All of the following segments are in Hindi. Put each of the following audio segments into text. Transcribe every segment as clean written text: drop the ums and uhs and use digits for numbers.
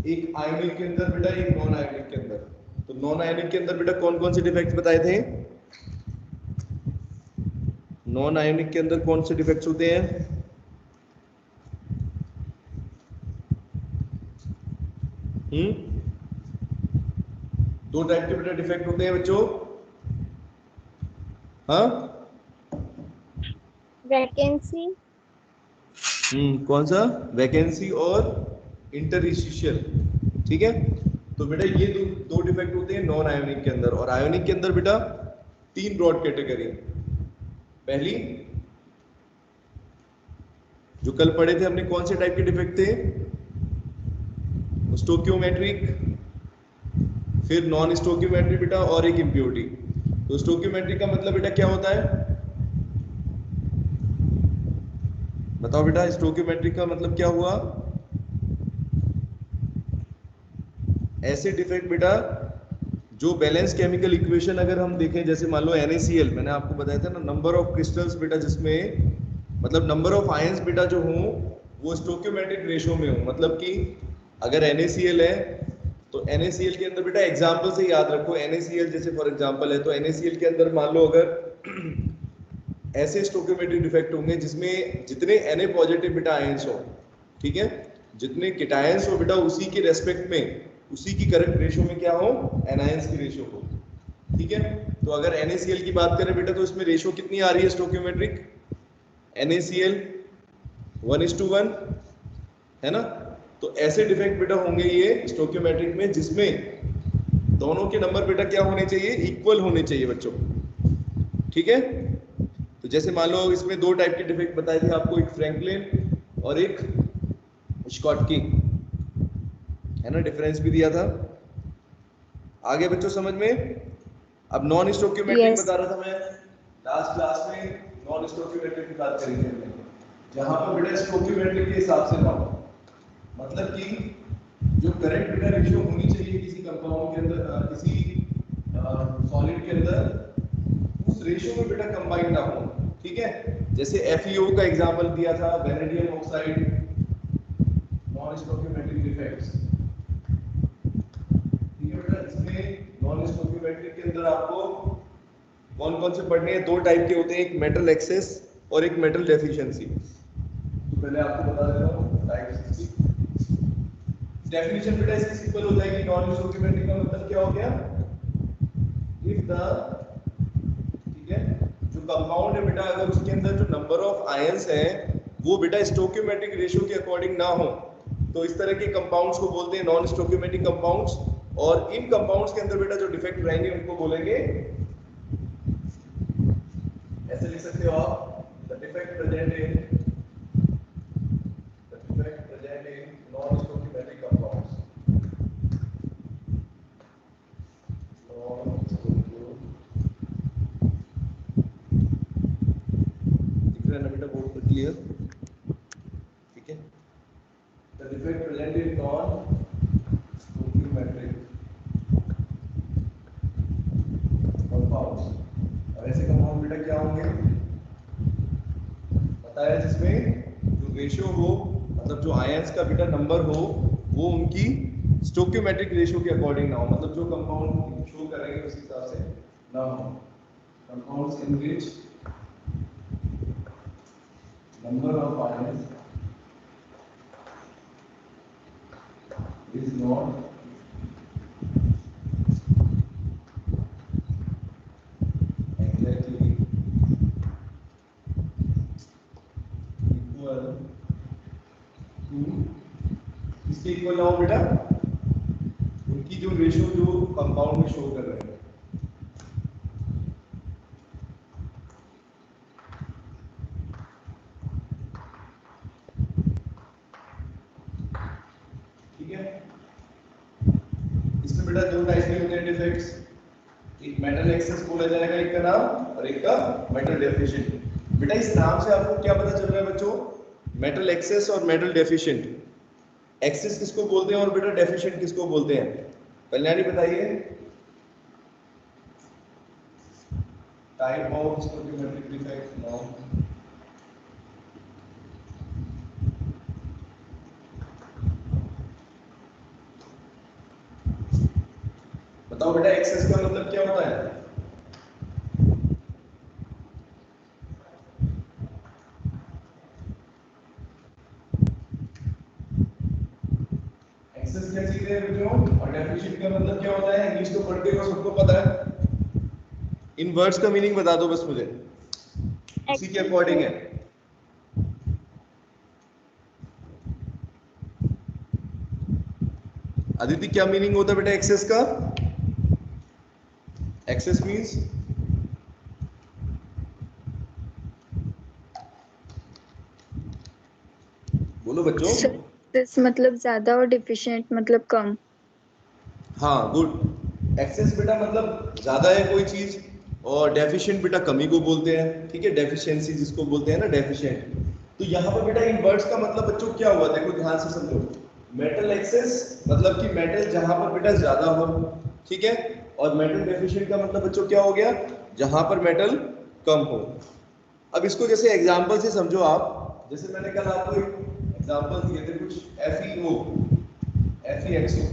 एक आयोनिक के अंदर बेटा, एक नॉन आयोनिक के अंदर। तो नॉन आयोनिक के अंदर बेटा कौन कौन से डिफेक्ट्स बताए थे? नॉन आयोनिक के अंदर कौन से डिफेक्ट्स होते हैं? दो टाइप के बेटा डिफेक्ट होते हैं बच्चों। हाँ, वैकेंसी। कौन सा? वैकेंसी और इंटरस्टिशियल। ठीक है, तो बेटा ये दो डिफेक्ट होते हैं नॉन आयोनिक के अंदर। और आयोनिक के अंदर बेटा तीन ब्रॉड कैटेगरी। पहली, जो कल पढ़े थे हमने, कौन से टाइप के डिफेक्ट थे? स्टोक्योमेट्रिक, फिर नॉन स्टोक्योमेट्रिक बेटा, और एक इम्प्योरिटी। तो स्टोक्योमेट्रिक का मतलब बेटा क्या होता है? बताओ बेटा, स्टोक्योमेट्रिक का मतलब क्या हुआ? ऐसे डिफेक्ट बेटा जो बैलेंस केमिकल इक्वेशन अगर हम देखें, जैसे मान लो NaCl, मैंने आपको बताया था ना, नंबर ऑफ क्रिस्टल्स बेटा, जिसमें मतलब नंबर ऑफ आयंस बेटा जो हों वो स्टोक्योमेट्रिक रेशियो में हो। मतलब कि अगर NaCl है तो NaCl के अंदर बेटा एग्जांपल से याद रखो, NaCl जैसे फॉर एग्जांपल है, तो NaCl के अंदर मान लो अगर ऐसे स्टोक्योमेट्रिक डिफेक्ट होंगे जिसमें जितने Na पॉजिटिव बेटा आयंस हो, ठीक है, जितने केटायंस हो बेटा उसी के रेस्पेक्ट में, उसी की करेक्ट रेशियो में क्या हो? एनायंस की रेशियो हो। ठीक है, तो अगर NaCl की बात करें बेटा तो इसमें रेशियो कितनी आ रही है स्टोक्योमेट्रिक? NaCl 1:1, है ना? तो ऐसे डिफेक्ट बेटा होंगे ये स्टोक्योमेट्रिक में, जिसमें दोनों के नंबर बेटा क्या होने चाहिए? इक्वल होने चाहिए बच्चों। ठीक है, तो जैसे मान लो इसमें दो टाइप के डिफेक्ट बताए थे आपको, एक फ्रैंकलिन और एक स्कॉटकी, है ना? डिफरेंस भी दिया था। आगे बच्चों समझ में? अब नॉन स्टोक्योमेट्रिक यस। बता रहा था मैं लास्ट क्लास में, नॉन स्टोक्योमेट्रिक की बात करी थी हमने, जहां पर बेटा स्टोक्योमेट्रिक के हिसाब से ना हो। मतलब कि जो करेक्ट बेटा रेशियो होनी चाहिए किसी कंपाउंड के अंदर, किसी सॉलिड के अंदर, उस रेशियो में बेटा कंबाइन ना हो। ठीक है, जैसे FeO का एग्जांपल दिया था, vanadium oxide, non stoichiometric defects. ठीक है बेटा, इसमें नॉन स्टोक्योमेट्रिक के अंदर आपको कौन कौन से पढ़ने हैं? दो टाइप के होते हैं, एक मेटल एक्सेस और एक मेटल डेफिशिएंसी। तो पहले आपको बता देता हूँ टाइप्स की। डेफिनेशन बेटा इसकी सिंपल हो जाएगी, नॉन स्टोक्योमेट्रिक का मतलब क्या हो गया? इफ द, ठीक है, जो कंपाउंड है बेटा अगर उसके अंदर जो नंबर ऑफ आयंस है वो बेटा स्टोक्योमेट्रिक रेशियो के अकॉर्डिंग ना हो, तो इस तरह के कंपाउंड्स को बोलते हैं नॉन स्टोक्योमेट्रिक कंपाउंड्स। और इन कंपाउंड्स के अंदर बेटा जो डिफेक्ट रहेंगे उनको बोलेंगे, ऐसे लिख सकते हो आप, the defect present in, the defect present in non stoichiometric compounds. Non stoichio, दिख रहा है ना बेटा बोर्ड पर क्लियर? ठीक है, the defect present in non stoichiometric compounds. और ऐसे कंपाउंड बेटा क्या होंगे बताया, जिसमें जो रेशियो हो, मतलब जो आयंस का बेटा नंबर हो वो उनकी स्टोक्योमेट्रिक रेशियो के अकॉर्डिंग ना हो, मतलब जो कंपाउंड शो करेंगे उस हिसाब से ना हो। Compounds in which number of ions is not exactly equal to, किसके इक्वल ना हो बेटा? उनकी जो रेशियो जो कंपाउंड में शो कर रहे हैं। ठीक है, इसमें बेटा दो टाइप के होते हैं डिफेक्ट्स, एक मेटल एक्सेस बोला जाएगा एक का नाम, और एक का मेटल डेफिशिएंट। बेटा इस नाम से आपको क्या पता चल रहा है बच्चों? मेटल एक्सेस और मेटल डेफिशिएंट। एक्सेस किसको बोलते हैं और बेटा डेफिशिएंट किसको बोलते हैं? कल्याणी बताइए, टाइप ऑफ स्टोकियोमेट्रिक डिफेक्ट नाउ। बताओ बेटा एक्सेस का मतलब क्या होता है? एक्सेस क्या चीज है बच्चों? और डेफिनेशन का मतलब क्या होता है? इंग्लिश तो पढ़ते हो, सबको पता है। इन वर्ड्स का मीनिंग बता दो बस मुझे, उसी के अकॉर्डिंग है। अदिति क्या मीनिंग होता है बेटा एक्सेस का? एक्सेस मींस बोलो बच्चों। दिस मतलब ज्यादा और डिफिशिएंट मतलब कम। हाँ गुड। एक्सेस बेटा मतलब ज्यादा है कोई चीज, और डेफिशिएंट बेटा कमी को बोलते हैं, ठीक है, डेफिशिएंसी जिसको बोलते हैं ना, डेफिशिएंट। तो यहाँ पर बेटा इन वर्ड्स का मतलब बच्चों क्या हुआ, देखो ध्यान से समझो। मेटल एक्सेस मतलब कि मेटल जहां पर बेटा ज्यादा हो, ठीक है, और मेटल डेफिशिएंट का मतलब बच्चों क्या हो गया? जहां पर मेटल कम हो। अब इसको जैसे एग्जांपल से समझो आप, जैसे मैंने कल आपको एक एग्जांपल दिए थे कुछ, FeO, FeXO,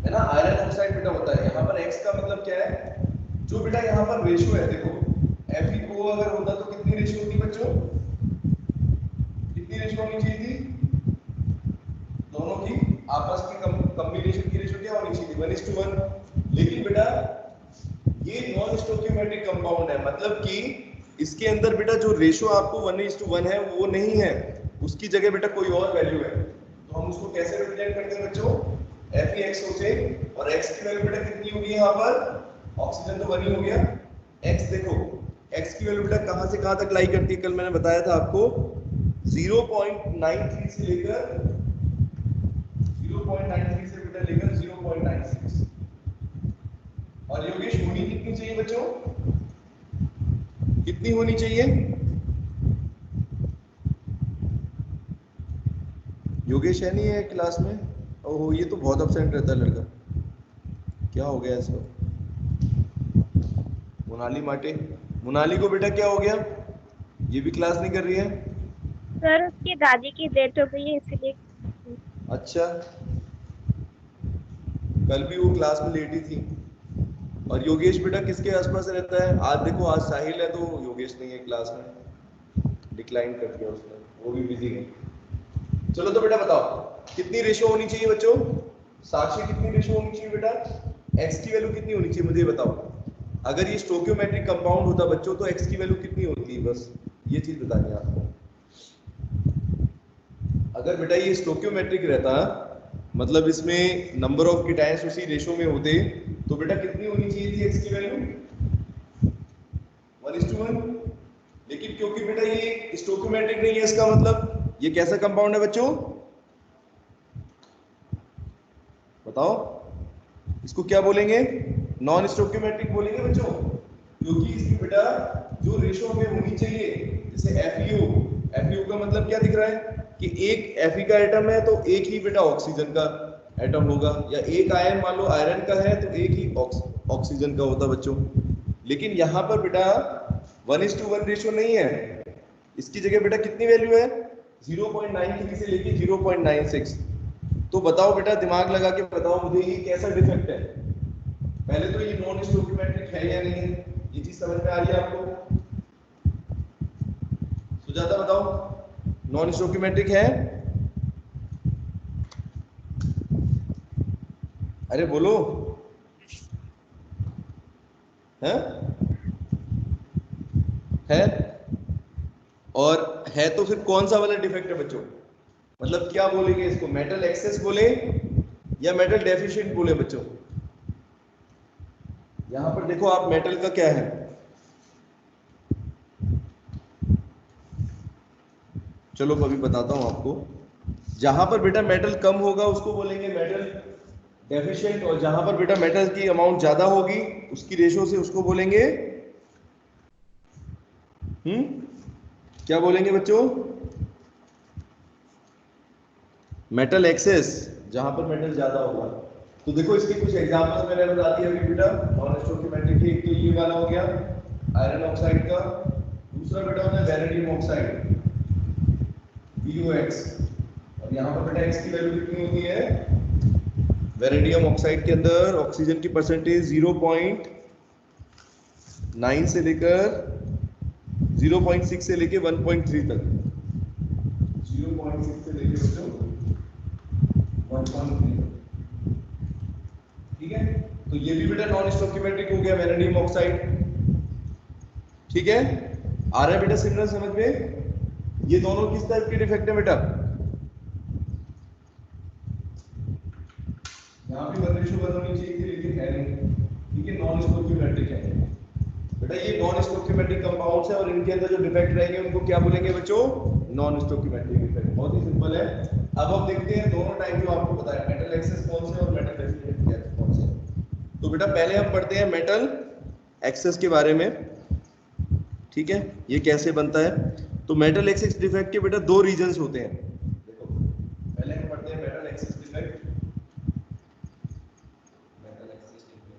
है ना, आयरन ऑक्साइड बेटा होता है। यहाँ पर X का मतलब क्या है? जो बेटा यहाँ पर रेशियो है, देखो FeO अगर होता तो कितनी रेशियो होती बच्चों? कितनी रेशियो होनी चाहिए थी? दोनों की आपस की कॉम्बिनेशन की रेशियो क्या होनी चाहिए? 1:1। लेकिन बेटा ये नॉन स्टोइकियोमेट्रिक कंपाउंड है, मतलब कि इसके अंदर बेटा जो रेशियो आपको 1:1 है वो नहीं है, उसकी जगह बेटा कोई और वैल्यू है। तो हम उसको कैसे रिप्रेजेंट करते हैं बच्चों? FeXO से। और X की वैल्यू बेटा कितनी होगी यहाँ पर? ऑक्सीजन तो 1 ही हो गया। X देखो, X की वैल्यू बेटा कहाँ से कहाँ तक लाई करती है? कल मैंने बताया था आपको 0.93 से लेकर 0.93 से बेटा लेकर 0.96। और योगेश होनी कितनी चाहिए बच्चों? कितनी होनी चाहिए योगेश? है नहीं है क्लास में? ओहो, ये तो बहुत अपसेंट रहता है लड़का, क्या हो गया इसको? मोनाली माटे, मोनाली को बेटा क्या हो गया? ये भी क्लास नहीं कर रही है? सर उसकी दादी की डेथ हो गई है इसलिए। अच्छा, कल भी वो क्लास में लेटी थी। और योगेश बेटा किसके आसपास रहता है? आज देखो, आज साहिल है तो योगेश नहीं है क्लास में, डिक्लाइन कर दिया उसने, वो भी बिजी है। चलो तो बेटा बताओ कितनी रेशियो होनी चाहिए बच्चों? साक्षी कितनी रेशियो होनी चाहिए बेटा? एक्स की वैल्यू कितनी होनी चाहिए मुझे बताओ। अगर ये स्टोइकियोमेट्रिक कंपाउंड होता बच्चों तो एक्स की वैल्यू कितनी होती है, बस ये चीज बतानी है आपको। अगर बेटा ये स्टोइकियोमेट्रिक रहता, मतलब इसमें नंबर ऑफ कीटायंस उसी रेशियो में होते, तो बेटा कितनी होनी चाहिए थी एक्स की वैल्यू? 1:1। लेकिन क्योंकि बेटा ये स्टोइकियोमेट्रिक नहीं है, इसका मतलब ये कैसा कंपाउंड है बच्चों? बताओ इसको क्या बोलेंगे? नॉन स्टोइकियोमेट्रिक बोलेंगे बच्चों, क्योंकि इसमें बेटा जो रेशियो हमें होनी चाहिए, जैसे FeO का मतलब क्या दिख रहा है कि एक Fe का एटम है तो एक ही बेटा ऑक्सीजन का एटम होगा, या एक आयन मान लो आयरन का है तो एक ही ऑक्सीजन का होता बच्चों। लेकिन यहाँ पर बेटा 1:1 रेशियो नहीं है, इसकी जगह बेटा कितनी वैल्यू है? 0.93 से लेके 0.96। तो बताओ बेटा, दिमाग लगा के बताओ मुझे, ये कैसा डिफेक्ट है? पहले तो ये नॉन स्टोइकियोमेट्रिक है या नहीं है, ये चीज समझ में आ रही है आपको? सुजाता बताओ, नॉन स्टोइकियोमेट्रिक है? अरे बोलो, है? है? और है तो फिर कौन सा वाला डिफेक्ट है बच्चों? मतलब क्या बोलेंगे इसको, मेटल एक्सेस बोले या मेटल डेफिशिएंट बोले बच्चों? यहां पर देखो आप, मेटल का क्या है? चलो अभी बताता हूं आपको। जहां पर बेटा मेटल कम होगा उसको बोलेंगे मेटल डेफिशिएंट, और जहां पर बेटा मेटल की अमाउंट ज्यादा होगी उसकी रेशियो से, उसको बोलेंगे क्या बोलेंगे बच्चों? मेटल एक्सेस, जहां पर मेटल ज्यादा होगा। तो देखो इसके कुछ एग्जांपल्स मैंने बता दिए अभी बेटा, नॉन स्टोइकियोमेट्रिक की। एक तो ये वाला हो गया आयरन ऑक्साइड का, दूसरा बेटा होता है वैनेडियम ऑक्साइड BOX, और यहाँ पर बेटा X की वैल्यू कितनी होती है? वेनेडियम ऑक्साइड के अंदर ऑक्सीजन की परसेंटेज 0.9 से लेकर 0.6 से लेकर 1.3 तक, 0.6 से लेकर बच्चों 1.3 तक। ठीक है, तो ये भी बेटा नॉन स्टोकियोमेट्रिक हो गया वेनेडियम ऑक्साइड। ठीक है, आ रहा है बेटा सिग्नल समझ में? ये दोनों किस टाइप के डिफेक्ट है बेटा? यहाँ भी 1:1 होनी चाहिए थी लेकिन है नहीं। ठीक है, नॉन स्टोकियोमेट्रिक है बेटा। ये नॉन स्टोकियोमेट्रिक कंपाउंड्स है और इनके अंदर जो डिफेक्ट रहेंगे उनको क्या बोलेंगे बच्चों? Non stoichiometric defect. बहुत ही सिंपल है। अब हम देखते हैं दोनों टाइप जो आपको पता है, मेटल एक्सेस कौन से और मेटल डेफिनेट कौन से। तो बेटा पहले हम पढ़ते हैं मेटल एक्सेस के बारे में। ठीक है, ये कैसे बनता है? तो मेटल एक्सेस डिफेक्ट के बेटा दो रीजंस होते हैं। देखो पहले हम पढ़ते हैं metal excess defect. Metal excess defect,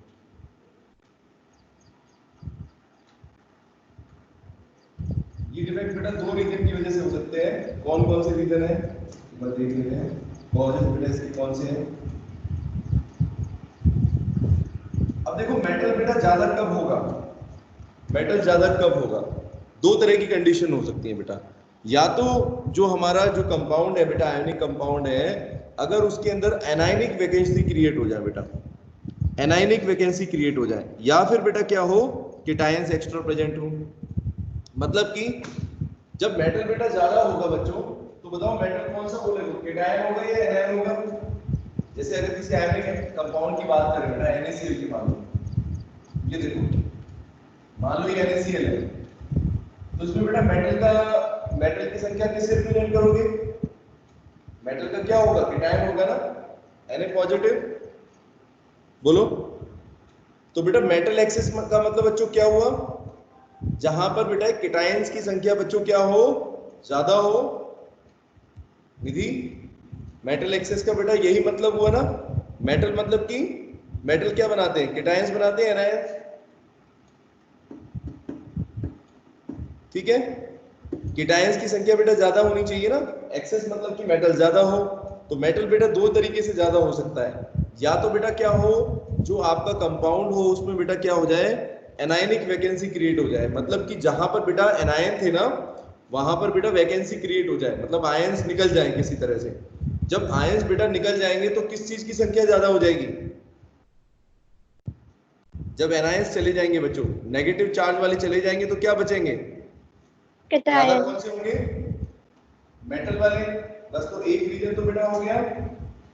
ये डिफेक्ट बेटा दो रीजन की वजह से हो सकते हैं। कौन कौन से रीजन है बस देख लेते हैं। कॉजेस बेटा इसके कौन से हैं? अब देखो मेटल बेटा ज्यादा कब होगा, मेटल ज्यादा कब होगा? दो तरह की कंडीशन हो सकती है बेटा। या तो जो हमारा जो कंपाउंड है बेटा, आयनिक कंपाउंड है, अगर उसके अंदर एनायनिक वैकेंसी क्रिएट हो जाए बेटा, एनायनिक वैकेंसी क्रिएट हो जाए, या फिर बेटा क्या हो, केटायंस एक्स्ट्रा प्रेजेंट हो। मतलब कि जब मेटल बेटा ज्यादा होगा बच्चों, तो बताओ मेटल कौन सा बोलेगा, केटायन होगा या एनायन होगा? जैसे अगर किसी आयनिक कंपाउंड की बात करें बेटा, NaCl की मान लो, ये देखो मान लो ये NaCl है, तो इसमें बेटा मेटल की संख्या किससे रिप्रेजेंट करोगे? मेटल का क्या होगा? केटायन होगा ना, Na पॉजिटिव। बोलो। तो बेटा मेटल एक्सेस का मतलब बच्चों क्या हुआ? जहां पर बेटा केटायंस की संख्या बच्चों क्या हो, ज्यादा हो। निधि, मेटल एक्सेस का बेटा यही मतलब हुआ ना। मेटल मतलब कि मेटल क्या बनाते हैं? केटायंस बनाते हैं, एनायंस। ठीक है, केटायंस की संख्या बेटा ज्यादा होनी चाहिए ना। एक्सेस मतलब कि मेटल ज्यादा हो। तो मेटल बेटा दो तरीके से ज्यादा हो सकता है। या तो बेटा क्या हो, जो आपका कंपाउंड हो उसमें बेटा क्या हो जाए, एनायनिक वैकेंसी क्रिएट हो जाए। मतलब कि जहां पर बेटा एनायन थे ना, वहां पर बेटा वैकेंसी क्रिएट हो जाए, मतलब आयंस निकल जाए किसी तरह से। जब आयंस बेटा निकल जाएंगे तो किस चीज की संख्या ज्यादा हो जाएगी? जब एनायंस चले जाएंगे बच्चों, नेगेटिव चार्ज वाले चले जाएंगे, तो क्या बचेंगे? ज्यादा केटायन। कौन से होंगे? मेटल वाले। बस तो एक रीजन तो बेटा हो गया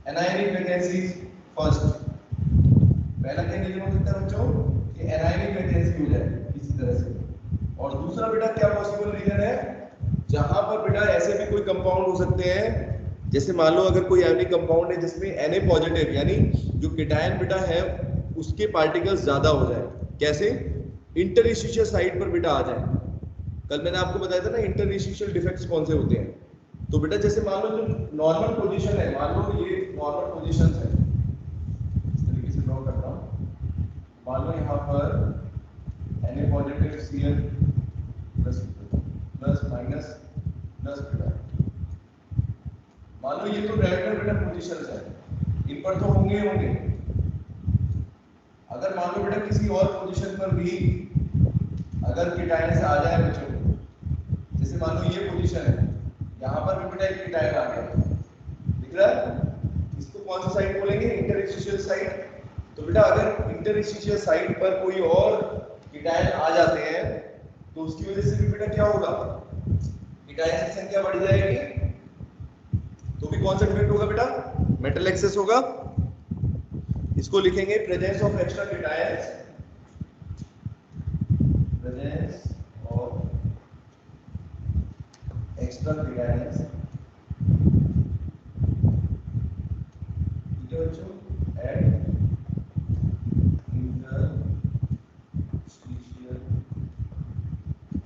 एनायनिक वैकेंसी फर्स्ट। पहला क्या रीजन हो सकता है बच्चों कि एनायनिक वैकेंसी हो जाए किसी तरह से। और दूसरा बेटा क्या पॉसिबल रीजन है, जहां पर बेटा ऐसे भी कोई कंपाउंड हो सकते हैं, जैसे मान लो अगर कोई आयनिक कंपाउंड है जिसमें Na पॉजिटिव यानी जो केटायन बेटा है उसके पार्टिकल्स ज्यादा हो जाए। कैसे? इंटरस्टिशियल साइड पर बेटा आ जाए। कल मैंने आपको बताया था ना इंटरस्टिशियल डिफेक्ट्स कौन से होते हैं। तो बेटा जैसे मान लो जो नॉर्मल पोजीशन है, मान लो ये नॉर्मल पोजीशन है, इस तरीके से ड्रॉ करता हूं। मान लो यहाँ पर Na positive Cl plus minus plus बेटा, मान लो ये तो डायरेक्टर बेटा पोजीशंस है, इन पर तो होंगे ही होंगे। अगर मान लो बेटा किसी और पोजीशन पर भी अगर केटायन आ जाए बच्चों, जैसे मान लो ये पोजीशन है, यहाँ पर भी बेटा एक केटायन आ गया, दिख रहा है? इसको कौन सा साइड बोलेंगे? Interstitial side. तो बेटा अगर इंटरस्टिशियल साइड पर कोई और केटायन आ जाते हैं तो उसकी वजह से भी बेटा क्या होगा, केटायन की संख्या बढ़ जाएगी। तो भी कौन सा डिफेक्ट होगा बेटा? मेटल एक्सेस होगा। इसको लिखेंगे presence of extra cations, presence of extra cations. ठीक है बच्चों, एट इंटरस्टिशियल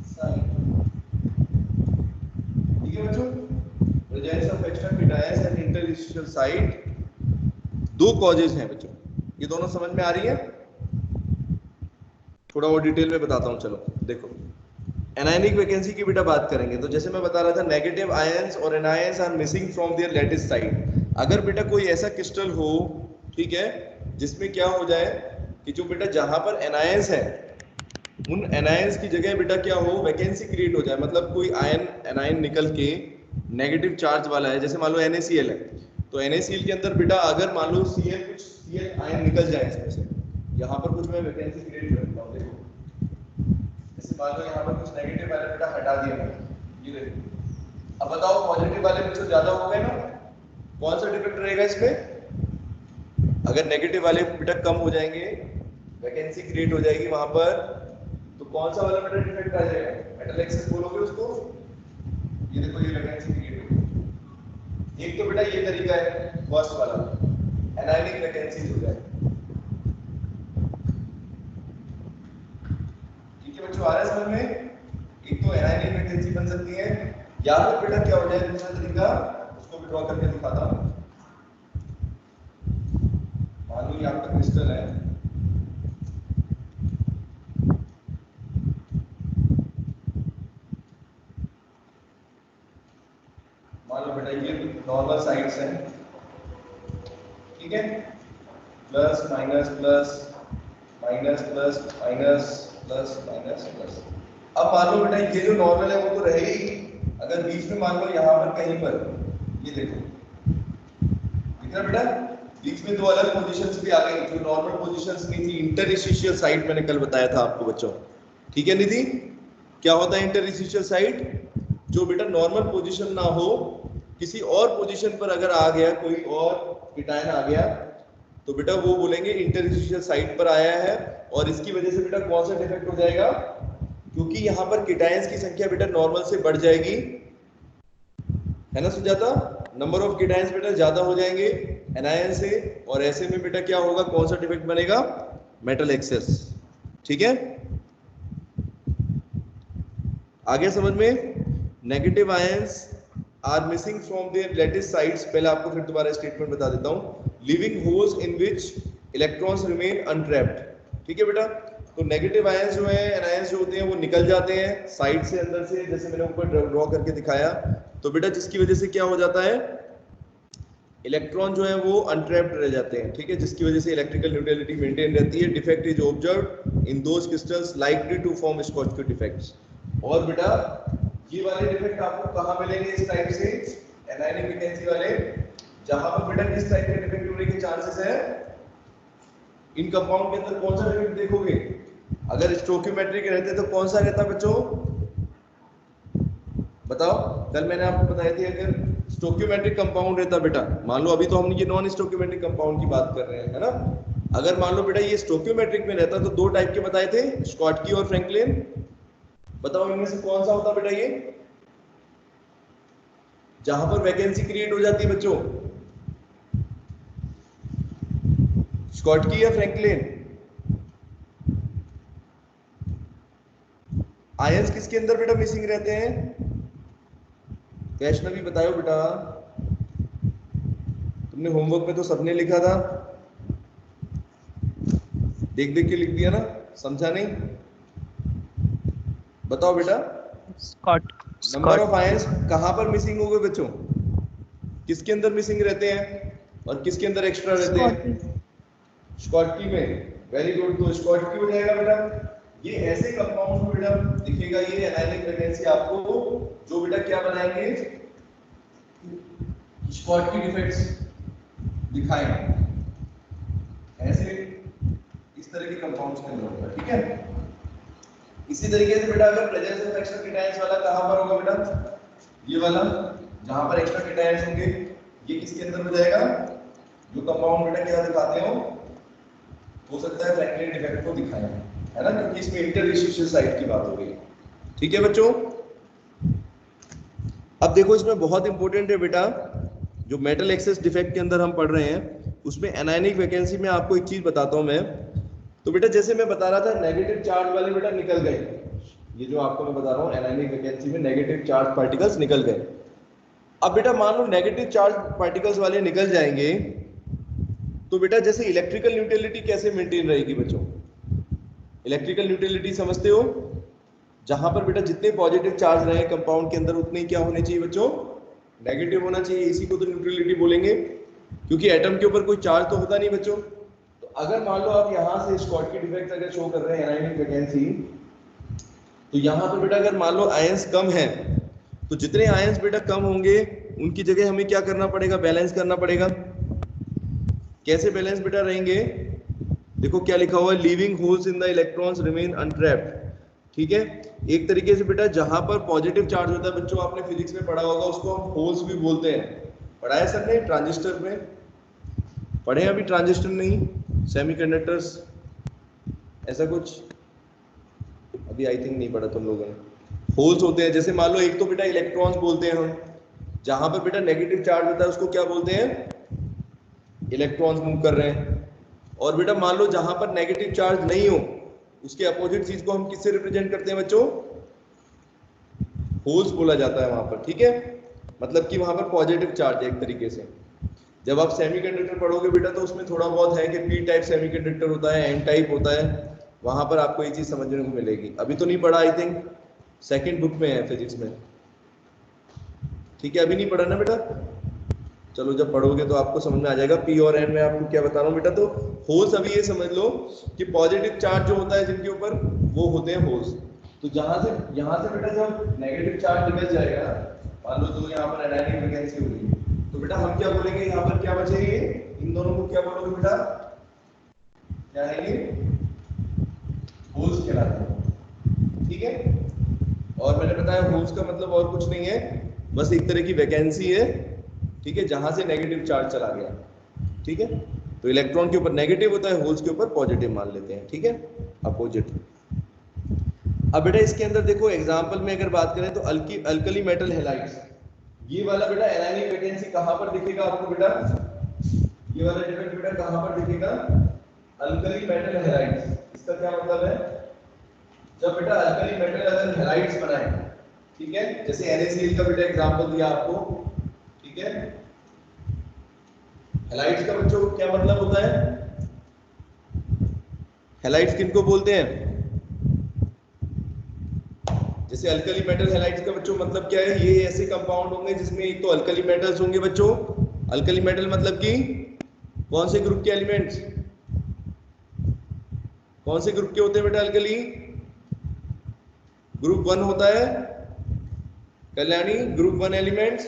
साइट। ठीक है बच्चों, presence of extra cations at interstitial site दो कॉजेज हैं बच्चों। ये दोनों समझ में आ रही है? थोड़ा और डिटेल में बताता हूं। चलो देखो, एनायनिक वैकेंसी की बेटा बात करेंगे तो जैसे मैं बता रहा था, नेगेटिव आयंस और anions are missing from their lattice site. अगर बेटा कोई ऐसा क्रिस्टल हो, ठीक है, जिसमें क्या हो जाए कि जो बेटा जहां पर एनायंस है उन एनायंस की जगह बेटा क्या हो, वैकेंसी क्रिएट हो जाए। मतलब कोई आयन एनायन निकल के नेगेटिव चार्ज वाला है, जैसे मान लो NaCl है, तो NaCl के अंदर बेटा अगर मान लो Cl कुछ Cl आयन निकल जाए इसमें से, यहाँ पर कुछ मैं वैकेंसी क्रिएट कर देता हूँ। देखो जैसे मान लो यहाँ पर कुछ नेगेटिव वाले बेटा हटा दिया मैंने, ये देखो। अब बताओ पॉजिटिव वाले बच्चों ज्यादा हो गए ना, कौन सा डिफेक्ट रहेगा इसमें? अगर नेगेटिव वाले बेटा कम हो जाएंगे, वैकेंसी क्रिएट हो जाएगी वहां पर, तो कौन सा वाला बेटा डिफेक्ट आ जाएगा? मेटल एक्सेस बोलोगे उसको। ये देखो ये वैकेंसी क्रिएट होगी। एक तो बेटा ये तरीका है फर्स्ट वाला, एनायनिक वैकेंसीज हो जाए। ठीक है बच्चों, आ रहा है समझ में? एक तो एनायनिक वैकेंसी बन सकती है, या फिर बेटा क्या हो जाए दूसरा तरीका, उसको भी ड्रॉ करके दिखाता हूं। मान लो ये आपका क्रिस्टल है, मान लो बेटा ये नॉर्मल साइड्स हैं, ठीक है, plus minus plus minus plus minus plus minus plus. अब मान लो बेटा ये जो नॉर्मल है वो तो रहेगी, अगर बीच में मान लो यहाँ पर कहीं पर, ये देखो दिख रहा बेटा, बीच में दो अलग पोजीशंस भी आ गई, जो नॉर्मल पोजीशंस नहीं थी। इंटरस्टिशियल साइट मैंने कल बताया था आपको बच्चों, ठीक है निधि? क्या होता है इंटरस्टिशियल साइट? जो बेटा नॉर्मल पोजीशन ना हो, किसी और पोजीशन पर अगर आ गया, कोई और कीटायन आ गया, तो बेटा वो बोलेंगे इंटरस्टिशियल साइट पर आया है। और इसकी वजह से बेटा कौन सा डिफेक्ट हो जाएगा? क्योंकि यहाँ पर कीटायंस की संख्या बेटा नॉर्मल से बढ़ जाएगी, है ना सुजाता? नंबर ऑफ कीटायंस बेटा ज्यादा हो जाएंगे एनायन से, और ऐसे में बेटा क्या होगा, कौन सा डिफेक्ट बनेगा? Metal excess. ठीक है, आगे समझ में? Negative ions are missing from their lattice sites. पहले आपको फिर दोबारा स्टेटमेंट बता देता हूं। Leaving holes in which electrons remain untrapped. ठीक है बेटा, तो नेगेटिव आयंस जो है, एनायंस जो होते हैं, वो निकल जाते हैं साइड से, अंदर से, जैसे मैंने ऊपर ड्रॉ करके दिखाया। तो बेटा जिसकी वजह से क्या हो जाता है, इलेक्ट्रॉन जो है वो अनट्रैप्ड रह जाते हैं। ठीक है, जिसकी वजह से इलेक्ट्रिकल न्यूट्रलिटी मेंटेन रहती है। Defect is observed in those crystals likely to form Schottky defects. और बेटा ये वाले डिफेक्ट आपको कहां मिलेंगे इस टाइप से, एनायनिक वैकेंसी वाले, जहां पर बेटा किस टाइप के डिफेक्ट होने के चांसेस है? इन कंपाउंड के अंदर कौन सा डिफेक्ट देखोगे? अगर स्टोकियोमेट्रिक रहते तो कौन सा रहता बच्चों? बताओ, कल मैंने आपको बताई थी, अगर स्टोकियोमेट्रिक कंपाउंड रहता बेटा, मान लो अभी तो हम ये नॉन स्टोकियोमेट्रिक कंपाउंड की बात कर रहे हैं, है ना? अगर मान लो बेटा ये स्टोकियोमेट्रिक में रहता तो दो टाइप के बताए थे, स्कॉटकी और फ्रैंकलिन। बताओ इनमें से कौन सा होता बेटा ये, जहां पर वैकेंसी क्रिएट हो जाती है बच्चों? स्कॉटकी या फ्रैंकलिन? आयंस किसके अंदर बेटा मिसिंग रहते हैं? वैष्णवी बताओ बेटा, तुमने होमवर्क में तो सबने लिखा था, देख देख के लिख दिया ना, समझा नहीं? बताओ बेटा, नंबर ऑफ आयंस कहां पर मिसिंग हो गए बच्चों? किसके अंदर मिसिंग रहते हैं और किसके अंदर एक्स्ट्रा रहते हैं? स्कॉटकी में। वेरी गुड, तो स्कॉटकी हो जाएगा बेटा। ये ऐसे कंपाउंड में बेटा दिखेगा ये एनायनिक वैकेंसी आपको, जो बेटा क्या बनाएंगे, स्कॉटकी डिफेक्ट्स दिखाएंगे, ऐसे इस तरह के कंपाउंड्स के अंदर होगा। ठीक है, इसी तरीके से बेटा अगर प्रेजेंस ऑफ एक्स्ट्रा कीटायंस वाला कहां पर होगा बेटा? ये वाला, जहां पर एक्स्ट्रा कीटायंस होंगे, ये किसके अंदर हो जाएगा? जो कंपाउंड बेटा क्या दिखाते हो सकता है फ्रैंकलिन डिफेक्ट को दिखाएं, है ना, क्योंकि इसमें इंटरस्टिशियल साइट की बात हो गई। ठीक है बच्चों, अब देखो इसमें बहुत इंपॉर्टेंट है बेटा, जो मेटल एक्सेस डिफेक्ट के अंदर हम पढ़ रहे हैं, उसमें एनायनिक वैकेंसी में आपको एक चीज बताता हूं मैं। तो बेटा जैसे मैं बता रहा था, नेगेटिव चार्ज वाले बेटा निकल गए, ये जो आपको मैं बता रहा हूँ एनायनिक वैकेंसी में नेगेटिव चार्ज पार्टिकल्स निकल गए। अब बेटा मान लो नेगेटिव चार्ज पार्टिकल्स वाले निकल जाएंगे, तो बेटा जैसे इलेक्ट्रिकल न्यूट्रलिटी कैसे मेंटेन रहेगी बच्चों? इलेक्ट्रिकल न्यूट्रलिटी समझते हो? जहां पर बेटा जितने पॉजिटिव चार्ज रहे कंपाउंड के अंदर, उतने क्या होने चाहिए बच्चों? नेगेटिव होना चाहिए। इसी को तो न्यूट्रलिटी बोलेंगे। क्योंकि एटम के ऊपर कोई चार्ज तो होता नहीं बच्चों। तो अगर मान लो आप यहाँ से स्कॉटकी डिफेक्ट अगर शो कर रहे हैं एनायनिक वैकेंसी, तो यहाँ पे बेटा अगर मान लो आयंस कम है, तो जितने आयंस बेटा कम होंगे उनकी जगह हमें क्या करना पड़ेगा, बैलेंस करना पड़ेगा। कैसे बैलेंस बेटा रहेंगे, देखो क्या लिखा हुआ है, leaving holes in the electrons remain untrapped. ठीक है, एक तरीके से बेटा जहां पर पॉजिटिव चार्ज होता है, बच्चों आपने फिजिक्स में पढ़ा होगा, उसको हम होल्स भी बोलते हैं। पढ़ा है सर ने ट्रांजिस्टर में? पढ़े अभी ट्रांजिस्टर नहीं, सेमीकंडक्टर्स ऐसा कुछ अभी आई थिंक नहीं पढ़ा तुम लोगों ने। होल्स होते हैं, जैसे मान लो एक तो बेटा इलेक्ट्रॉन्स बोलते हैं हम, जहां पर बेटा नेगेटिव चार्ज होता है उसको क्या बोलते हैं, इलेक्ट्रॉन्स मूव कर रहे हैं। और बेटा मान लो जहां पर नेगेटिव चार्ज नहीं हो, उसके अपोजिट चीज को हम किससे रिप्रेजेंट करते हैं बच्चों, होल्स बोला जाता है वहां पर। ठीक है, मतलब कि वहां पर पॉजिटिव चार्ज है एक तरीके से। जब आप सेमीकंडक्टर पढ़ोगे बेटा तो उसमें थोड़ा बहुत है कि पी टाइप सेमीकंडक्टर होता है, एन टाइप होता है, वहां पर आपको ये चीज समझने को मिलेगी। अभी तो नहीं पढ़ा, आई थिंक सेकंड बुक में है फिजिक्स में। ठीक है, अभी नहीं पढ़ा ना बेटा, चलो जब पढ़ोगे तो आपको समझ में आ जाएगा। पी और एन में आपको क्या बता रहा हूँ बेटा, तो होल्स अभी ये समझ लो कि पॉजिटिव चार्ज जो होता है जिनके ऊपर, वो होते हैं होल्स। तो यहाँ से बेटा जब नेगेटिव चार्ज निकल जाएगा, मान लो तो यहाँ पर एनायनिक वैकेंसी होगी, तो बेटा हम क्या बोलेंगे, यहाँ पर क्या बचेंगे, इन दोनों को क्या बोलोगे बेटा, क्या है ये, होल्स कहलाते हैं। ठीक है, और मैंने बताया होल्स का मतलब और कुछ नहीं है, बस एक तरह की वैकेंसी है। ठीक है, जहां से नेगेटिव चार्ज चला गया। ठीक है, तो इलेक्ट्रॉन के ऊपर नेगेटिव होता है, होल्स के ऊपर पॉजिटिव मान लेते हैं। ठीक है, अपोजिट। अब बेटा इसके अंदर देखो एग्जांपल में अगर बात करें तो अल्कली मेटल हैलाइड्स, ये वाला बेटा एनायनिक वैकेंसी कहां पर दिखेगा आपको बेटा, ये वाला डिफेक्ट बेटा कहां पर दिखेगा, अल्कली मेटल हैलाइड्स। इसका क्या मतलब है, जब बेटा अल्कली मेटल अगर हैलाइड्स बनाए, ठीक है, जैसे NaCl का बेटा एग्जांपल दिया आपको। ठीक है, हैलाइड्स का बच्चों क्या मतलब होता है, हैलाइड्स किनको बोलते हैं, जैसे अल्कली मेटल हैलाइड्स का बच्चों मतलब क्या है, ये ऐसे कंपाउंड होंगे जिसमें एक तो अल्कली मेटल्स होंगे बच्चों। अल्कली मेटल मतलब कि कौन से ग्रुप के एलिमेंट्स, कौन से ग्रुप के होते हैं बेटा अल्कली, ग्रुप 1 होता है कल्याणी, ग्रुप 1 एलिमेंट्स।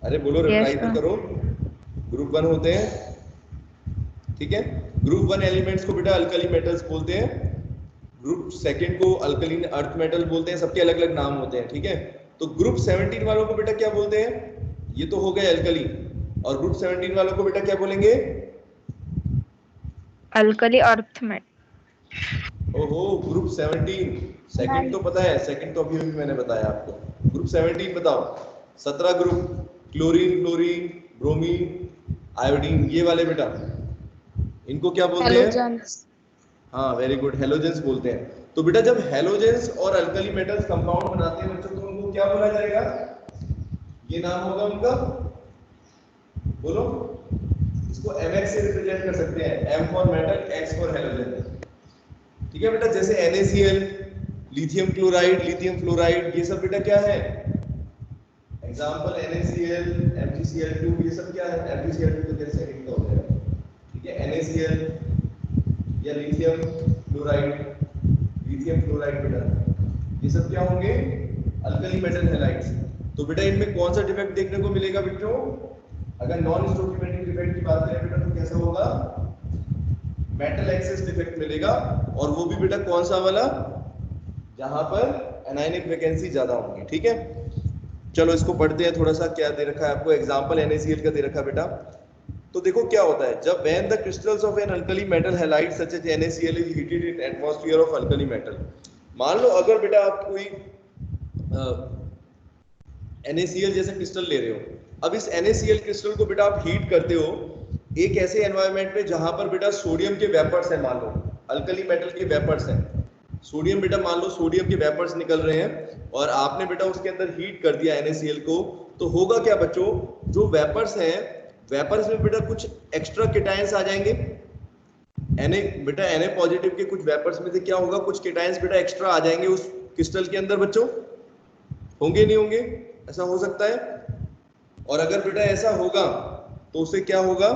अरे बोलो, रिप्लाई तो करो। ग्रुप 1 होते हैं। ठीक है, ग्रुप 1 एलिमेंट्स को बेटा अल्कली मेटल्स बोलते हैं, ग्रुप सेकंड को अल्कलीन अर्थ मेटल बोलते हैं, सबके अलग अलग नाम होते हैं। ठीक है, तो ग्रुप 17 वालों को बेटा क्या बोलते हैं, ये तो हो गए अल्कली, और ग्रुप 17 वालों को बेटा क्या बोलेंगे, अल्कली अर्थ मेटल। ओहो, ग्रुप 17, सेकंड तो पता है, सेकंड तो अभी भी मैंने बताया आपको। ग्रुप 17 बताओ, 17 group, chlorine, fluorine, bromine, iodine, ये वाले बेटा इनको क्या बोलते हैं, हाँ वेरी गुड, हेलोजेंस बोलते हैं। तो बेटा जब हेलोजेंस और अल्कली मेटल्स कंपाउंड बनाते हैं बच्चों, तो उनको क्या बोला जाएगा, ये नाम होगा उनका, बोलो, इसको Mx से रिप्रेजेंट कर सकते हैं, M for metal, X for halogen. ठीक है बेटा, जैसे NaCl, lithium chloride, lithium fluoride, ये सब बेटा क्या है एग्जांपल, NaCl, MgCl2, ये सब क्या है, MgCl2 तो जैसे सेकंड का हो जाएगा। ठीक है, NaCl या लिथियम फ्लोराइड, लिथियम फ्लोराइड बेटा, ये सब क्या होंगे, अल्कली मेटल हैलाइड्स। तो बेटा इनमें कौन सा डिफेक्ट देखने को मिलेगा बच्चों, अगर नॉन स्टोइकियोमेट्रिक डिफेक्ट की बात करें बेटा तो कैसा होगा, मेटल एक्सेस डिफेक्ट मिलेगा, और वो भी बेटा कौन सा वाला, जहां पर एनायनिक वैकेंसी ज्यादा होंगी। ठीक है, चलो इसको पढ़ते हैं थोड़ा सा, क्या दे रखा है आपको, एग्जांपल NaCl का दे रखा है बेटा। तो देखो क्या होता है, जब when the crystals of an alkali metal halide such as NaCl is heated in atmosphere of alkali metal, मान लो अगर बेटा आप कोई NaCl जैसे क्रिस्टल ले रहे हो, अब इस NaCl क्रिस्टल को बेटा आप हीट करते हो एक ऐसे एनवायरनमेंट में जहां पर बेटा सोडियम के वेपर्स हैं, मान लो अल्कली मेटल के वेपर्स हैं, सोडियम बेटा मान लो सोडियम के वेपर्स निकल रहे हैं, और आपने बेटा उसके अंदर हीट कर दिया NaCl को, तो होगा क्या बच्चों, जो वेपर्स हैं, वेपर्स में बेटा कुछ एक्स्ट्रा केटायंस आ जाएंगे, बेटा Na पॉजिटिव के कुछ वेपर्स में से क्या होगा, कुछ केटायंस बेटा एक्स्ट्रा आ जाएंगे उस क्रिस्टल के अंदर बच्चों। होंगे नहीं होंगे? ऐसा हो सकता है। और अगर बेटा ऐसा होगा तो उससे क्या होगा?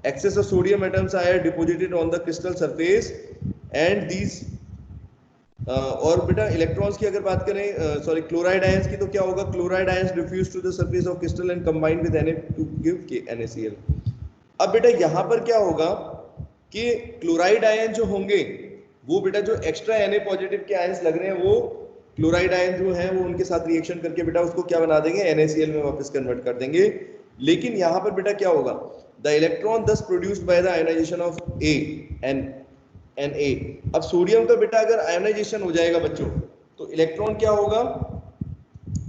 Excess of sodium atoms are deposited on the crystal surface and these और बेटा इलेक्ट्रॉन्स की अगर बात करें, सॉरी क्लोराइड आयंस की, तो क्या होगा? Chloride ions diffuse to the surface of crystal and combine with Na to give NaCl। अब बेटा यहाँ पर क्या होगा कि क्लोराइड आयन जो होंगे वो बेटा जो एक्स्ट्रा Na पॉजिटिव के आयंस लग रहे हैं वो क्लोराइड आयन जो है वो उनके साथ रिएक्शन करके बेटा उसको क्या बना देंगे? NaCl में वापस कन्वर्ट कर देंगे। लेकिन यहाँ पर बेटा क्या होगा? The electron thus produced by the ionization of A and Na। अब सोडियम का बेटा अगर आयोनाइजेशन हो जाएगा बच्चों तो इलेक्ट्रॉन क्या होगा?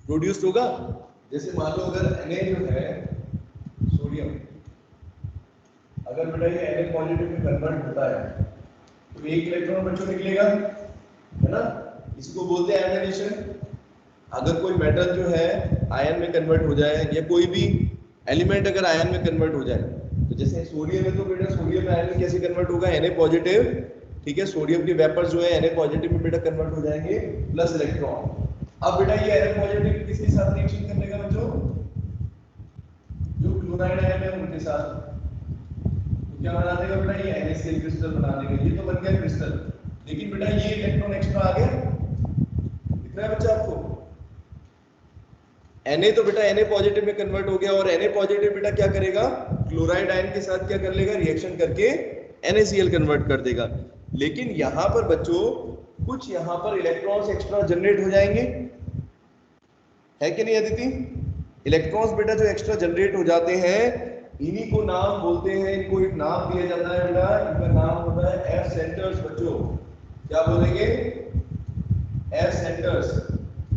प्रोड्यूस्ड होगा। जैसे मान लो अगर Na जो है सोडियम, अगर बेटा ये Na पॉजिटिव में कन्वर्ट होता है तो एक इलेक्ट्रॉन बच्चों निकलेगा, है ना? इसको बोलते हैं आयोनाइजेशन। अगर कोई मेटल जो है आयन में कन्वर्ट हो जाए या कोई भी एलिमेंट अगर आयन में कन्वर्ट हो जाए, तो जैसे सोडियम है तो बेटा सोडियम आयन में कैसे कन्वर्ट होगा? Na पॉजिटिव, ठीक है, सोडियम के वेपर्स जो है Na पॉजिटिव में बेटा कन्वर्ट हो जाएंगे प्लस इलेक्ट्रॉन। अब बेटा ये Na पॉजिटिव किसके साथ रिएक्शन कर लेगा बच्चों? जो क्लोराइड आयन है उनके साथ। तो क्या बना देगा बेटा? ये NaCl क्रिस्टल बना देगा। ये तो बन गया क्रिस्टल, लेकिन बेटा ये इलेक्ट्रॉन एक्स्ट्रा आ गया, दिख रहा है बच्चा आपको? Na तो बेटा Na पॉजिटिव में कन्वर्ट हो गया और Na पॉजिटिव बेटा क्या करेगा? क्लोराइड आयन के साथ क्या कर लेगा? रिएक्शन करके NaCl कन्वर्ट कर देगा। लेकिन यहां पर बच्चों कुछ यहां पर इलेक्ट्रॉन्स एक्स्ट्रा जनरेट हो जाएंगे, है कि नहीं अदिति? इलेक्ट्रॉन्स बेटा जो एक्स्ट्रा जनरेट हो जाते हैं इन्हीं को नाम बोलते हैं, इनको एक नाम दिया जाता है बेटा, इनका नाम होता है F सेंटर्स। बच्चों क्या बोलेंगे? F centres.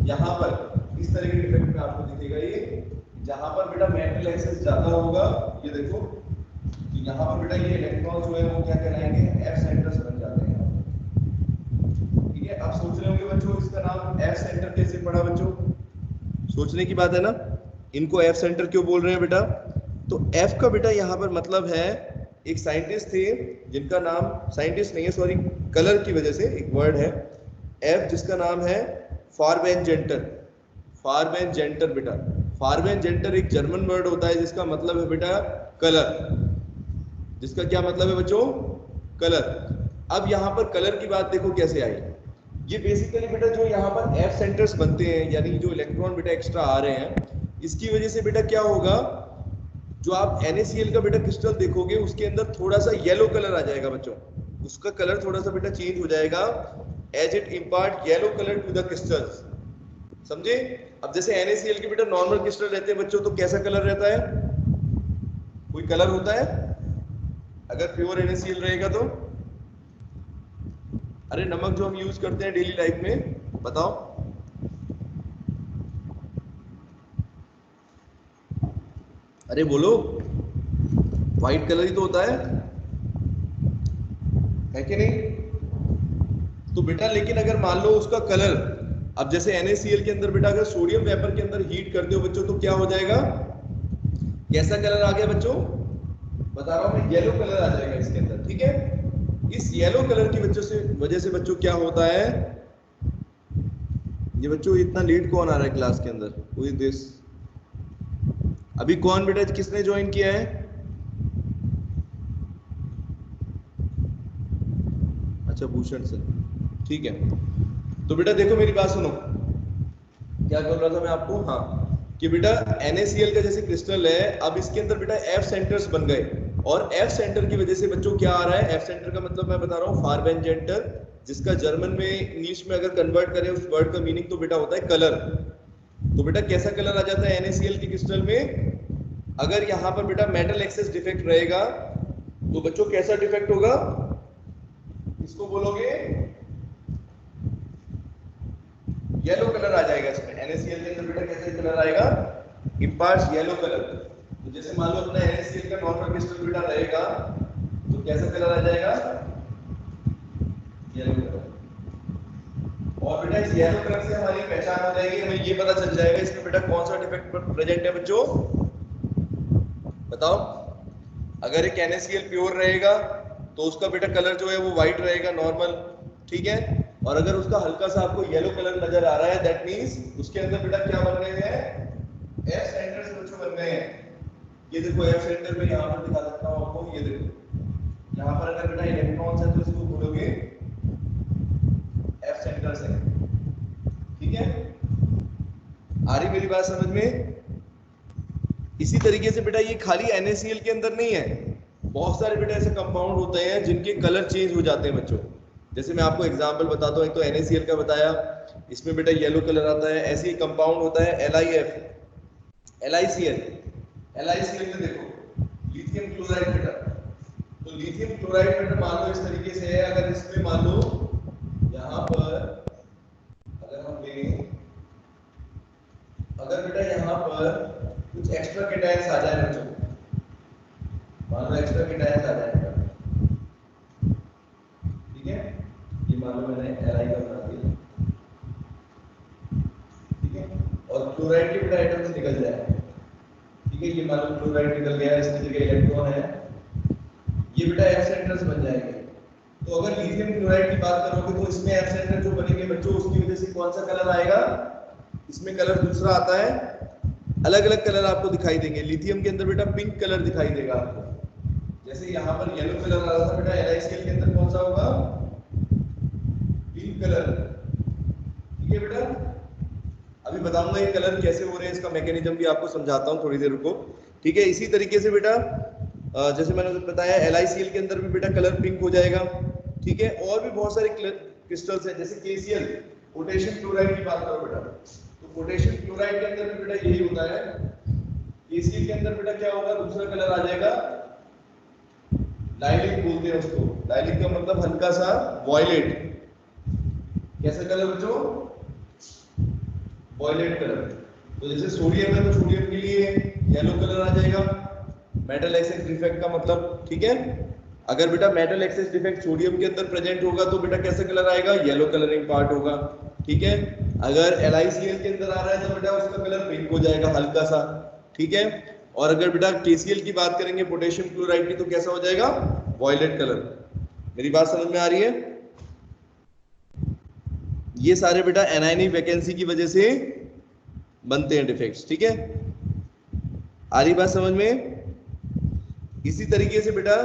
यहां पर इस तरह के डिफेक्ट में आपको दिखेगा ये, जहां पर बेटा मेटल एक्सेस ज्यादा होगा, ये देखो, तो यहां पर बेटा ये इलेक्ट्रॉन जो है वो क्या कहलाएंगे? F सेंटर्स बन जाते हैं। ठीक है, अब सोच रहे होंगे बच्चों इसका नाम F सेंटर कैसे पड़ा? बच्चों सोचने की बात है ना, इनको F सेंटर क्यों बोल रहे हैं बेटा? तो F का बेटा यहाँ पर मतलब है, एक साइंटिस्ट थे जिनका नाम, साइंटिस्ट नहीं है सॉरी, कलर की वजह से एक वर्ड है F जिसका नाम है फारबेनजेंटर। फारबेनजेंटर बेटा, फारबेनजेंटर एक जर्मन वर्ड होता है जिसका मतलब है बेटा कलर। जिसका क्या मतलब है बच्चों? कलर। अब यहाँ पर कलर की बात देखो कैसे आई। ये बेसिकली बेटा जो यहाँ पर F सेंटर्स बनते हैं, यानी जो इलेक्ट्रॉन बेटा एक्स्ट्रा आ रहे हैं, इसकी वजह से बेटा क्या होगा? जो आप NaCl का बेटा क्रिस्टल देखोगे उसके अंदर थोड़ा सा येलो कलर आ जाएगा बच्चों, उसका कलर थोड़ा सा बेटा चेंज हो जाएगा as it impart yellow colour to the crystals. समझे? अब जैसे NaCl के बेटा नॉर्मल क्रिस्टल रहते हैं बच्चों, तो कैसा कलर रहता है? कोई कलर होता है अगर प्योर NaCl रहेगा तो? अरे नमक जो हम यूज करते हैं डेली लाइफ में, बताओ। अरे बोलो, व्हाइट कलर ही तो होता है कि नहीं? तो बेटा लेकिन अगर मान लो उसका कलर, अब जैसे NaCl के अंदर बेटा अगर सोडियम वेपर के अंदर हीट करते हो बच्चों तो क्या हो जाएगा? कैसा कलर आ गया बच्चों? बता रहा हूं मैं, येलो कलर आ जाएगा इसके अंदर। ठीक है, इस येलो कलर की वजह से बच्चों क्या होता है? ये बच्चों इतना लेट कौन आ रहा है क्लास के अंदर? कोई दिस अभी कौन बेटा किसने ज्वाइन किया है? अच्छा भूषण सर, ठीक है। तो बेटा देखो मेरी बात सुनो, क्या कर रहा था मैं आपको? हाँ, कि बेटा NaCl का जैसे क्रिस्टल है, अब इसके अंदर बेटा F सेंटर्स बन गए, और F सेंटर की वजह से बच्चों क्या आ रहा है? F सेंटर का मतलब मैं बता रहा हूँ फारबेनजेंटर, जिसका जर्मन में इंग्लिश में अगर कन्वर्ट करें उस वर्ड का मीनिंग तो बेटा होता है कलर। तो बेटा कैसा कलर आ जाता है NaCl के क्रिस्टल में? अगर यहाँ पर बेटा मेटल एक्सेस डिफेक्ट रहेगा तो बच्चों कैसा डिफेक्ट होगा? इसको बोलोगे येलो कलर आ जाएगा इसमें। NaCl के अंदर बेटा कैसा कलर आएगा? Imparts yellow colour. तो जैसे मान लो अपना NaCl का नॉर्मल क्रिस्टल बेटा रहेगा तो कैसा कलर आ जाएगा? Yellow colour. और बेटा इस येलो कलर से हमारी पहचान हो जाएगी, हमें ये पता चल जाएगा इसमें बेटा कौन सा डिफेक्ट प्रेजेंट है बच्चों, बताओ। अगर एक NaCl प्योर रहेगा तो उसका बेटा कलर जो है वो व्हाइट रहेगा नॉर्मल, ठीक है। और अगर उसका हल्का सा आपको येलो कलर नजर आ रहा है, दैट मींस उसके अंदर बेटा क्या बन रहे हैं, एफ सेंटर्स बच्चों बन रहे हैं। ये देखो एफ सेंटर में यहाँ पर दिखा सकता हूँ आपको, ये देखो यहाँ पर अगर बेटा इलेक्ट्रॉन्स है तो इसको बोलोगे एफ सेंटर्स है। ठीक है, आ रही मेरी बात समझ में? इसी तरीके से बेटा ये खाली NaCl के अंदर नहीं है, बहुत सारे बेटा ऐसे कंपाउंड होते हैं जिनके कलर चेंज हो जाते हैं बच्चों। जैसे मैं आपको एग्जांपल बताता हूँ, एक तो NaCl का बताया, इसमें बेटा येलो कलर आता है। ऐसे ही कंपाउंड होता है LiF, LiCl। LiCl में देखो लिथियम क्लोराइड बेटा, तो लिथियम क्लोराइड बेटा मान लो इस तरीके से है, अगर इसमें मान लो यहाँ पर अगर हम लें, अगर बेटा यहाँ पर कुछ एक्स्ट्रा केटायंस आ जाए बच्चों, मान लो एक्स्ट्रा केटायंस आ जाए, ठीक है, ये मान लो मैंने Li का बना दिया, ठीक है, और क्लोराइड के बेटा एटम्स निकल जाए, ठीक है, ये मान लो क्लोराइड निकल गया, इसकी जगह इलेक्ट्रॉन है, ये बेटा एफ सेंटर्स बन जाएंगे। तो अगर लिथियम क्लोराइड की बात करोगे तो इसमें एफ सेंटर जो बनेंगे बच्चों, उसकी वजह से कौन सा कलर आएगा, इसमें कलर दूसरा आता है, अलग अलग कलर आपको दिखाई देंगे। लिथियम के अंदर बेटा पिंक कलर दिखाई देगा आपको, जैसे यहाँ पर येलो कलर आ रहा था बेटा, LiCl के अंदर कौन सा होगा, पिंक कलर। ठीक है बेटा, अभी बताऊंगा ये कलर कैसे हो रहे हैं, इसका मैकेनिज्म भी आपको समझाता हूँ, थोड़ी देर रुको। ठीक है, इसी तरीके से बेटा जैसे मैंने बताया LiCl के अंदर भी बेटा कलर पिंक हो जाएगा। ठीक है, और भी बहुत सारे क्रिस्टल्स हैं, जैसे KCl, पोटेशियम क्लोराइड की बात करो बेटा, तो पोटेशियम क्लोराइड के अंदर भी बेटा यही होता है। KCl के अंदर बेटा क्या होगा, दूसरा कलर आ जाएगा, लाइलिक बोलते हैं उसको। लाइलिक का मतलब हल्का सा वॉयलेट। कैसा कलर बच्चों, वॉयलेट कलर। तो जैसे सोडियम है तो सोडियम के लिए येलो कलर आ जाएगा, मेटल एक्सेस डिफेक्ट का मतलब। ठीक है, अगर बेटा मेटल एक्सेस डिफेक्ट सोडियम के अंदर प्रेजेंट होगा तो बेटा कैसा कलर आएगा, येलो कलरिंग पार्ट होगा। ठीक है, अगर LiCl के अंदर आ रहा है तो बेटा उसका कलर पिंक हो जाएगा हल्का सा। ठीक है, और अगर बेटा KCl की बात करेंगे, पोटेशियम क्लोराइड की, तो कैसा हो जाएगा, वॉयलेट कलर। मेरी बात समझ में आ रही है? ये सारे बेटा एनायनिक वैकेंसी की वजह से बनते हैं डिफेक्ट्स। ठीक है, आ रही बात समझ में? इसी तरीके से बेटा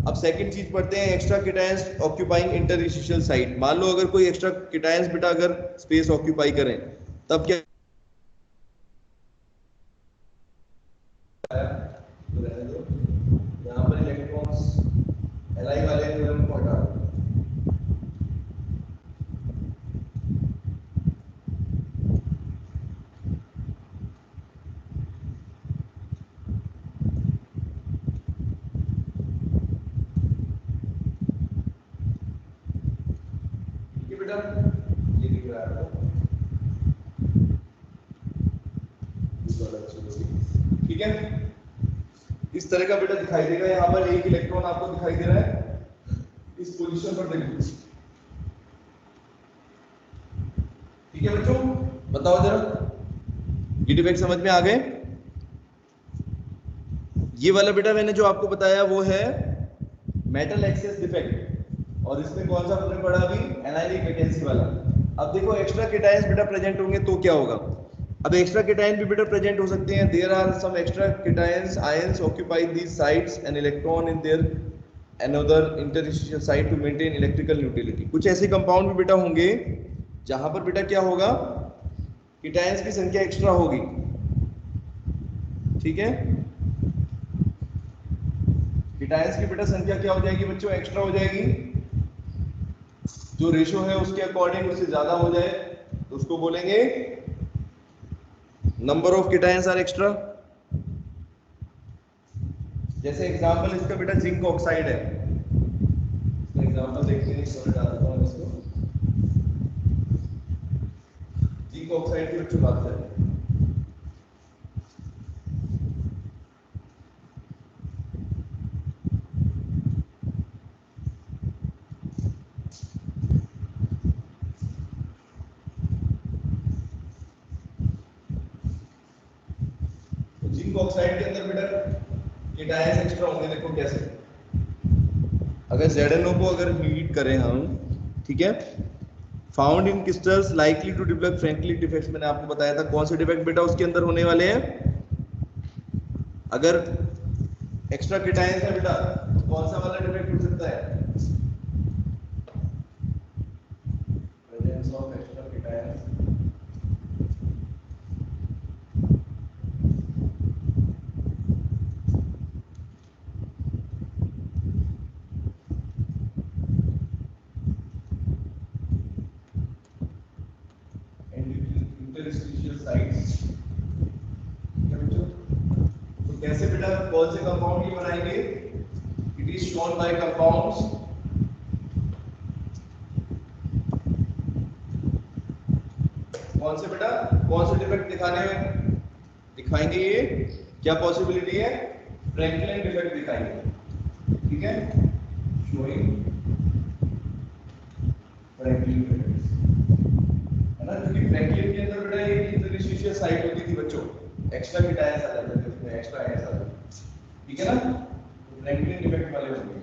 अब सेकंड चीज पढ़ते हैं, extra cations occupying interstitial site. मान लो अगर कोई एक्स्ट्रा केटायंस बेटा अगर स्पेस ऑक्यूपाई करें तब क्या, यहाँ पर इलेक्ट्रॉन्स Li वाले थ्योरम को हटा दो। बेटा ये दिख रहा है आपको, ठीक है, इस तरह का बेटा दिखाई देगा। यहाँ पर एक इलेक्ट्रॉन आपको दिखाई दे रहा है इस पोजीशन पर, देखो। ठीक है बच्चों, बताओ जरा ये डिफेक्ट समझ में आ गए? ये वाला बेटा मैंने जो आपको बताया वो है मेटल एक्सेस डिफेक्ट, और इसमें कौन सा हमने पढ़ा अभी, एनायनिक वैकेंसी वाला। अब देखो एक्स्ट्रा केटायंस बेटा प्रेजेंट होंगे तो क्या होगा। अब एक्स्ट्रा केटायन भी बेटा प्रेजेंट हो सकते हैं। There are some extra cations ions occupy these sites and electron in their another interstitial site to maintain electrical neutrality. कुछ ऐसे कंपाउंड भी बेटा होंगे जहां पर बेटा क्या होगा, केटायंस की संख्या एक्स्ट्रा होगी। ठीक है, केटायंस की बेटा संख्या क्या हो जाएगी बच्चों, एक्स्ट्रा हो जाएगी। जो रेशो है उसके अकॉर्डिंग उससे ज्यादा हो जाए तो उसको बोलेंगे number of cations are extra. जैसे एग्जांपल इसका बेटा जिंक ऑक्साइड है, एग्जांपल देखते हैं, इसको डाल देता हूं इसको। जिंक ऑक्साइड की बच्चों बात करें, जिंक ऑक्साइड के अंदर बेटा केटायंस एक्स्ट्रा होंगे। देखो कैसे, अगर ZnO को अगर हीट करें हम, ठीक है, found in crystals likely to develop Frenkel defects, मैंने आपको बताया था कौन से डिफेक्ट बेटा उसके अंदर होने वाले हैं। अगर एक्स्ट्रा केटायंस है बेटा तो कौन सा वाला डिफेक्ट हो सकता है? Presence of extra cations. Interstitial sites. तो कैसे बेटा कौन से कंपाउंड ये बनाएंगे? It is shown by compounds कौन से बेटा, कौन से डिफेक्ट दिखाएंगे ये? क्या पॉसिबिलिटी है? फ्रैंकलिन डिफेक्ट दिखाएंगे, ठीक है, शोइंग फ्रैंकलिन डिफेक्ट्स, है ना, क्योंकि फ्रैंकलिन के अंदर बेटा ये इंटरस्टिशियल साइट होती थी बच्चों, एक्स्ट्रा केटायंस आ जाते थे उसमें, एक्स्ट्रा आयंस आ जाते थे, ठीक है ना, तो फ्रैंकलिन डिफेक्ट वाले होंगे।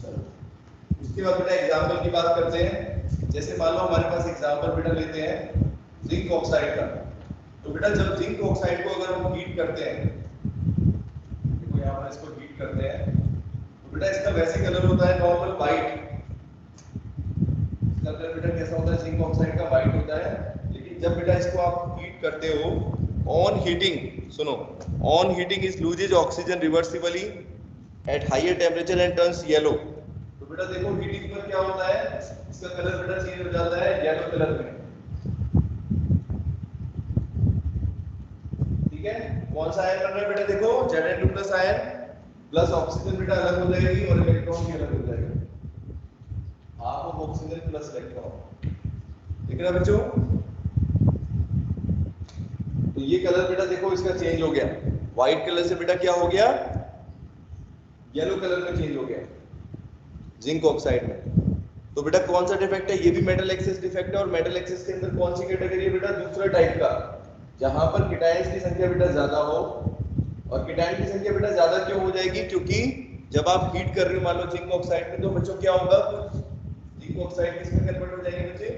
चलो उसके बाद बेटा एग्जांपल की बात करते हैं। जैसे मान लो हमारे पास एग्जांपल बेटा लेते हैं जिंक ऑक्साइड का। तो बेटा जब जिंक ऑक्साइड को अगर हम हीट करते हैं, देखो यहाँ पर इसको हीट करते हैं, तो बेटा इसका वैसे कलर होता है नॉर्मल व्हाइट। इसका कलर बेटा कैसा होता है? जिंक ऑक्साइड का व्हाइट होता है। लेकिन जब बेटा इसको आप हीट करते हो, ऑन हीटिंग, सुनो, on heating is loses oxygen reversibly at higher temperature and turns yellow. तो बेटा देखो हीटिंग पर क्या होता है, इसका कलर बेटा चेंज हो जाता है येलो कलर में, ठीक है। कौन सा आयन बन रहा है बेटा? देखो Zn2 plus ion plus oxygen बेटा अलग हो जाएगी और इलेक्ट्रॉन भी अलग हो जाएगा, half of oxygen plus electron, ठीक है ना बच्चों। तो ये कलर बेटा देखो इसका चेंज हो गया, व्हाइट कलर से बेटा क्या हो गया? येलो कलर में चेंज हो गया जिंक ऑक्साइड में। तो बेटा कौन सा डिफेक्ट है? ये भी मेटल एक्सेस डिफेक्ट है। और मेटल एक्सेस के अंदर कौन सी कैटेगरी है बेटा? दूसरा टाइप का, जहां पर केटायंस की संख्या बेटा ज्यादा हो। और केटायन की संख्या बेटा ज्यादा क्यों हो जाएगी? क्योंकि जब आप हीट कर रहे हो मान लो जिंक ऑक्साइड में, तो बच्चों क्या होगा, जिंक ऑक्साइड किसमें कन्वर्ट हो जाएंगे बच्चे?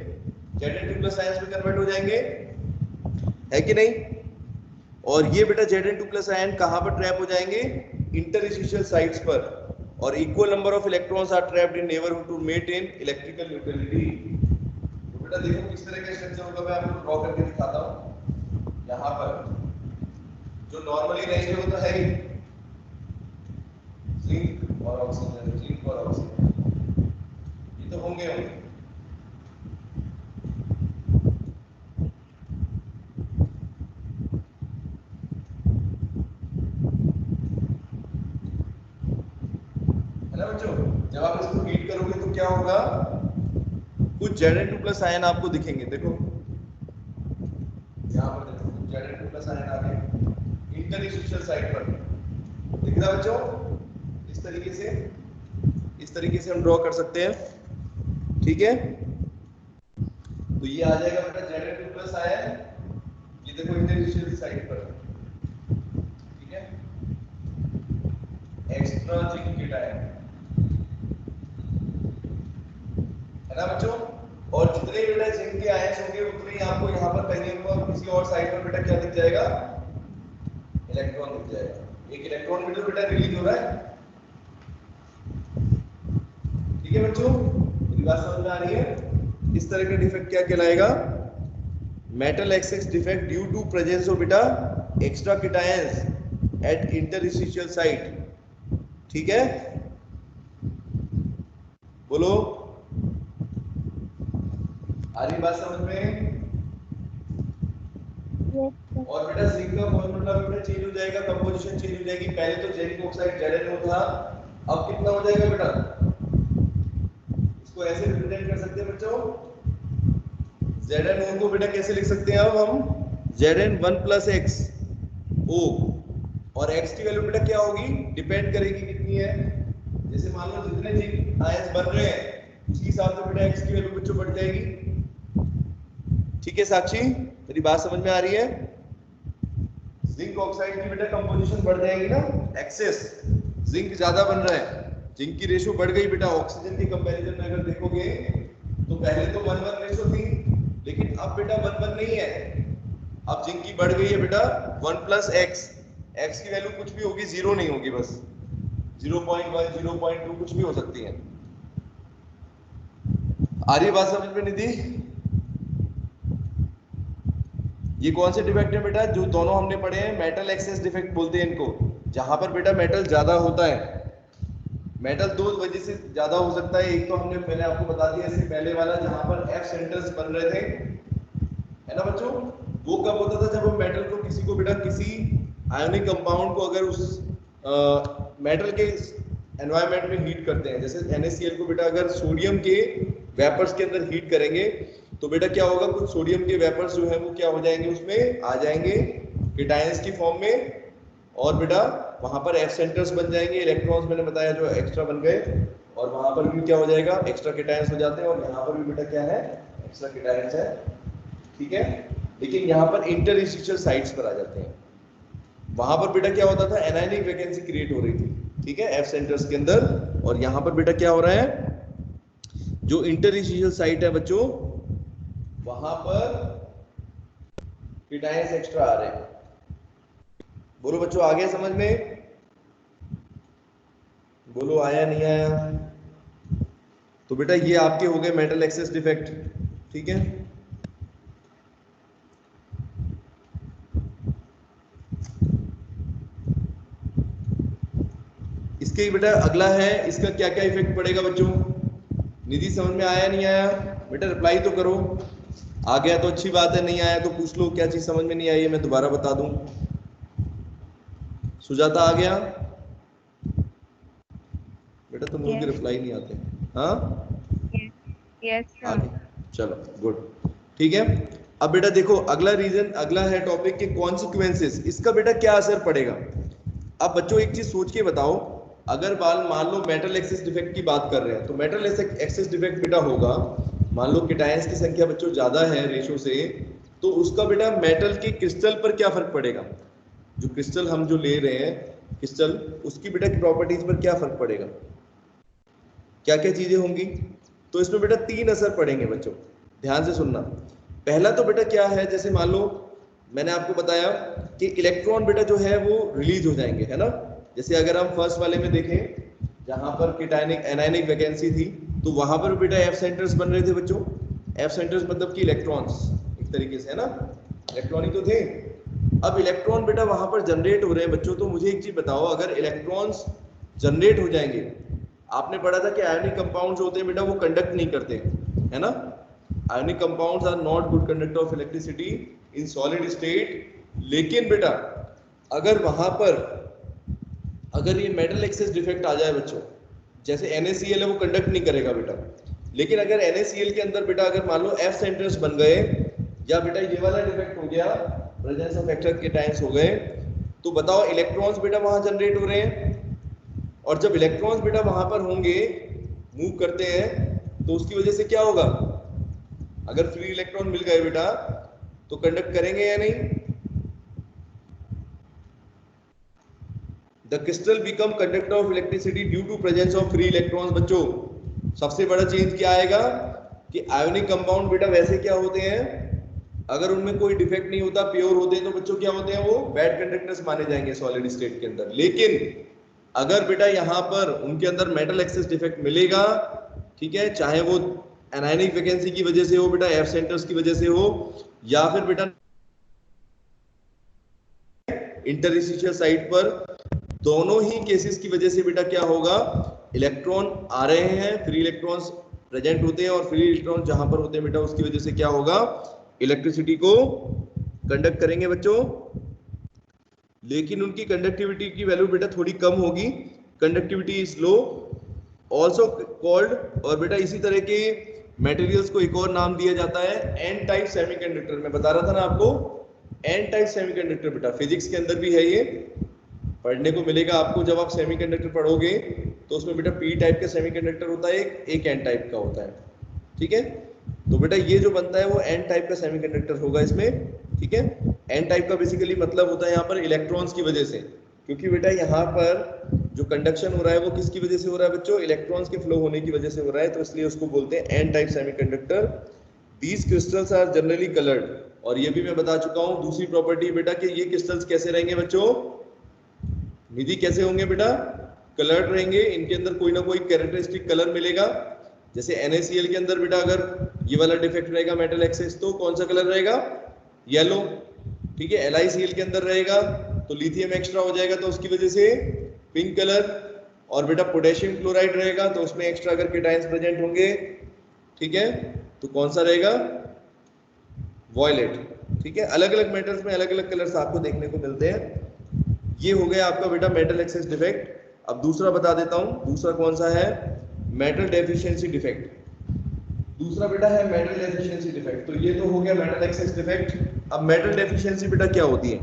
Zn2+ आयंस में कन्वर्ट हो जाएंगे, है कि नहीं। और ये बेटा Zn2+ आयन कहां पर ट्रैप हो जाएंगे? इंटरस्टिशियल साइट्स पर। और equal number of electrons are trapped in neighbourhood to maintain electrical neutrality. तो बेटा देखो किस तरह का स्ट्रक्चर होगा, मैं आपको ड्रॉ करके दिखाता हूं। यहां पर जो नॉर्मली रहेंगे वो तो है ही जिंक और ऑक्सीजन, जिंक और ऑक्सीजन, ये तो होंगे होंगे। जब आप इसको हीट करोगे तो क्या होगा, कुछ Zn2+ आयन आपको दिखेंगे। देखो यहाँ पर देखो कुछ Zn2+ आयन आ गए इंटरस्टिशियल साइट पर, दिख रहा है बच्चों? इस तरीके से हम ड्रॉ कर सकते हैं, ठीक है। तो ये आ जाएगा बेटा Zn2+ आयन, ये देखो इंटरस्टिशियल साइट पर, ठीक है, एक्स्ट्रा जिंक केटायन, है ना बच्चों। और जितने बेटा जिंक के आयंस होंगे उतने ही आपको यहाँ पर कहीं पर किसी और साइड पर बेटा क्या दिख जाएगा? इलेक्ट्रॉन दिख जाएगा। एक इलेक्ट्रॉन बेटा रिलीज हो रहा है, ठीक है बच्चों, मेरी बात समझ में आ रही है? इस तरह का डिफेक्ट क्या कहलाएगा? Metal excess defect due to presence of बेटा extra cations at interstitial site, ठीक है, बोलो आ रही बात समझ में? और बेटा जिंक का फॉर्मूला बेटा चेंज हो जाएगा, कंपोजिशन चेंज हो जाएगी। पहले तो जिंक ऑक्साइड Zn था, अब कितना हो जाएगा बेटा? इसको ऐसे रिप्रेजेंट कर सकते हैं बच्चों, Zn को बेटा कैसे लिख सकते हैं अब हम? Zn1 + x O। और x की वैल्यू बेटा क्या होगी? डिपेंड करेगी कितनी है, जैसे मान लो जितने जिंक आयंस बन रहे हैं उसी हिसाब से बेटा x की वैल्यू बच्चों बढ़ जाएगी, ठीक है साक्षी, मेरी बात समझ में आ रही है? जिंक ऑक्साइड की बेटा कंपोजिशन बढ़ जाएगी ना, एक्सेस जिंक ज्यादा बन रहा है, जिंक की रेशियो बढ़ गई बेटा। ऑक्सीजन के कंपैरिजन में अगर देखोगे तो पहले तो 1:1 रेशो थी, लेकिन अब बेटा 1:1 नहीं है, अब जिंक की बढ़ गई है बेटा 1 + x, x की वैल्यू कुछ भी होगी, 0 नहीं होगी, बस 0.1 0.2 कुछ भी हो सकती है। आ रही बात समझ में निधि? ये कौन से डिफेक्ट है बेटा? जो दोनों हमने पढ़े हैं, मेटल एक्सेस डिफेक्ट बोलते हैं इनको, जहां पर बेटा मेटल ज्यादा होता है। मेटल दो वजह से ज्यादा हो सकता है, एक तो हमने मैंने आपको बता दिया इससे पहले वाला, जहां पर एफ सेंटर्स बन रहे थे, है ना बच्चों? वो कब होता था? जब हम मेटल को किसी को बेटा किसी आयोनिक कंपाउंड को अगर उस मेटल के एनवायरनमेंट में हीट करते हैं, जैसे NaCl को बेटा अगर सोडियम के वेपर्स के अंदर हीट करेंगे तो बेटा क्या होगा, कुछ सोडियम के वेपर्स जो है वो क्या हो जाएंगे, उसमें आ जाएंगे केटायंस की फॉर्म में, और बेटा वहां पर एफ सेंटर्स बन जाएंगे, इलेक्ट्रॉन्स मैंने बताया जो एक्स्ट्रा बन गए, और वहां पर भी क्या हो जाएगा, एक्स्ट्रा केटायंस हो जाते हैं, और यहाँ पर भी बेटा क्या है, एक्स्ट्रा केटायंस है, ठीक है। लेकिन यहाँ पर इंटरस्टिशियल साइट्स पर आ जाते हैं, वहां पर बेटा क्या होता था, एनायनिक वैकेंसी क्रिएट हो रही थी, ठीक है, एफ सेंटर्स के अंदर, और यहाँ पर बेटा क्या हो रहा है, जो इंटरस्टिशियल साइट है बच्चों, वहां पर केटायंस एक्स्ट्रा आ रहे हैं। बोलो बच्चों, आ गया समझ में? बोलो, आया नहीं आया? तो बेटा ये आपके हो गए मेटल एक्सेस डिफेक्ट, ठीक है। इसके बेटा अगला है, इसका क्या क्या इफेक्ट पड़ेगा बच्चों? निधि समझ में आया नहीं आया? बेटा रिप्लाई तो करो। आ गया तो अच्छी बात है, नहीं आया तो पूछ लो क्या चीज समझ में नहीं आई है, मैं दोबारा बता दूं। सुजाता आ गया? बेटा तुम लोग की रिप्लाई नहीं आते। हाँ यस चलो गुड, ठीक है। अब बेटा देखो अगला रीजन, अगला है टॉपिक के कॉन्सिक्वेंसेस, इसका बेटा क्या असर पड़ेगा। अब बच्चों एक चीज सोच के बताओ, अगर मान लो मेटल एक्सेस डिफेक्ट की बात कर रहे हैं, तो मेटल एक्सेस डिफेक्ट बेटा होगा, मान लो केटायंस की संख्या बच्चों ज्यादा है रेशो से, तो उसका बेटा मेटल के क्रिस्टल पर क्या फर्क पड़ेगा, जो क्रिस्टल हम जो ले रहे हैं क्रिस्टल, उसकी बेटा प्रॉपर्टीज पर क्या फर्क पड़ेगा, क्या क्या चीजें होंगी। तो इसमें बेटा 3 असर पड़ेंगे बच्चों, ध्यान से सुनना। पहला तो बेटा क्या है, जैसे मान लो मैंने आपको बताया कि इलेक्ट्रॉन बेटा जो है वो रिलीज हो जाएंगे, है ना। जैसे अगर हम फर्स्ट वाले में देखें, जहां पर केटायनिक एनायनिक वैकेंसी थी, तो वहां पर बेटा एफ सेंटर्स बन रहे थे बच्चों। एफ सेंटर्स मतलब कि इलेक्ट्रॉन्स एक तरीके से, है ना, इलेक्ट्रॉन ही तो थे। अब इलेक्ट्रॉन बेटा वहां पर जनरेट हो रहे हैं बच्चों, तो मुझे एक चीज बताओ, अगर इलेक्ट्रॉन्स जनरेट हो जाएंगे, आपने पढ़ा था कि आयोनिक कंपाउंड्स होते हैं बेटा वो कंडक्ट नहीं करते, है ना। Ionic compounds are not good conductor of electricity in solid state. लेकिन बेटा अगर वहां पर अगर ये मेटल एक्सेस डिफेक्ट आ जाए बच्चों, जैसे NaCl है वो कंडक्ट नहीं करेगा बेटा, लेकिन अगर NaCl के अंदर बेटा अगर मान लो एफ सेंटर्स बन गए, या बेटा ये वाला डिफेक्ट हो गया, प्रेजेंस ऑफ एक्स्ट्रा केटायंस हो गए, तो बताओ इलेक्ट्रॉन्स बेटा वहां जनरेट हो रहे हैं, और जब इलेक्ट्रॉन्स बेटा वहां पर होंगे, मूव करते हैं, तो उसकी वजह से क्या होगा, अगर फ्री इलेक्ट्रॉन मिल गए बेटा तो कंडक्ट करेंगे या नहीं। The crystal become conductor of electricity due to presence of free electrons. बच्चों सबसे बड़ा चेंज क्या आएगा कि आयोनिक कंपाउंड बेटा वैसे क्या होते हैं, अगर उनमें कोई डिफेक्ट नहीं होता, प्योर होते हैं, तो बच्चों क्या होते हैं, वो बैड कंडक्टर्स माने जाएंगे सॉलिड स्टेट के अंदर। लेकिन अगर बेटा यहाँ पर उनके अंदर मेटल एक्सेस डिफेक्ट मिलेगा, ठीक है, चाहे वो एनायनिक वैकेंसी की वजह से हो बेटा, एफ सेंटर्स की वजह से हो, या फिर बेटा इंटरस्टिशियल साइट पर, दोनों ही केसेस की वजह से बेटा क्या होगा, इलेक्ट्रॉन आ रहे हैं, फ्री इलेक्ट्रॉन्स प्रेजेंट होते हैं, और फ्री इलेक्ट्रॉन जहां पर होते हैं बेटा उसकी वजह से क्या होगा, इलेक्ट्रिसिटी को कंडक्ट करेंगे बच्चों। लेकिन उनकी कंडक्टिविटी की वैल्यू बेटा थोड़ी कम होगी, conductivity is low also called, और बेटा इसी तरह के मटेरियल्स को एक और नाम दिया जाता है एन टाइप सेमीकंडक्टर। मैं बता रहा था ना आपको, एन टाइप सेमीकंडक्टर बेटा फिजिक्स के अंदर भी है, ये पढ़ने को मिलेगा आपको जब आप सेमीकंडक्टर पढ़ोगे, तो उसमें बेटा पी टाइप का सेमीकंडक्टर होता है, एक एन टाइप का होता है, ठीक है। तो बेटा ये जो बनता है वो एन टाइप का सेमीकंडक्टर होगा इसमें, ठीक है। एन टाइप का बेसिकली मतलब होता है यहाँ पर इलेक्ट्रॉन्स की वजह से, क्योंकि बेटा यहाँ पर जो कंडक्शन हो रहा है वो किसकी वजह से हो रहा है बच्चों? इलेक्ट्रॉन्स के फ्लो होने की वजह से हो रहा है, तो इसलिए उसको बोलते हैं N type semiconductor. These crystals are generally coloured, और ये भी मैं बता चुका हूं दूसरी प्रॉपर्टी बेटा कि ये क्रिस्टल्स कैसे रहेंगे बच्चों? निधि कैसे होंगे बेटा? कलर्ड रहेंगे, इनके अंदर कोई ना कोई कैरेक्टरिस्टिक कलर मिलेगा। जैसे NaCl के अंदर बेटा अगर ये वाला डिफेक्ट रहेगा मेटल एक्सेस, तो कौन सा कलर रहेगा? येलो। ठीक है, LiCl के अंदर रहेगा तो लिथियम एक्स्ट्रा हो जाएगा, तो उसकी वजह से पिंक कलर। और बेटा पोटेशियम क्लोराइड रहेगा तो उसमें एक्स्ट्रा अगर केटायंस प्रेजेंट होंगे, ठीक है, तो कौन सा रहेगा? वॉयलेट। ठीक है, अलग अलग मेटल्स में अलग अलग कलर्स आपको देखने को मिलते हैं। ये हो गया आपका बेटा मेटल एक्सेस डिफेक्ट। अब दूसरा बता देता हूं, दूसरा कौन सा है? Metal deficiency defect. दूसरा बेटा है मेटल डेफिशिएंसी डिफेक्ट। तो ये तो हो गया मेटल एक्सेस डिफेक्ट। अब मेटल डेफिशिएंसी बेटा क्या होती है?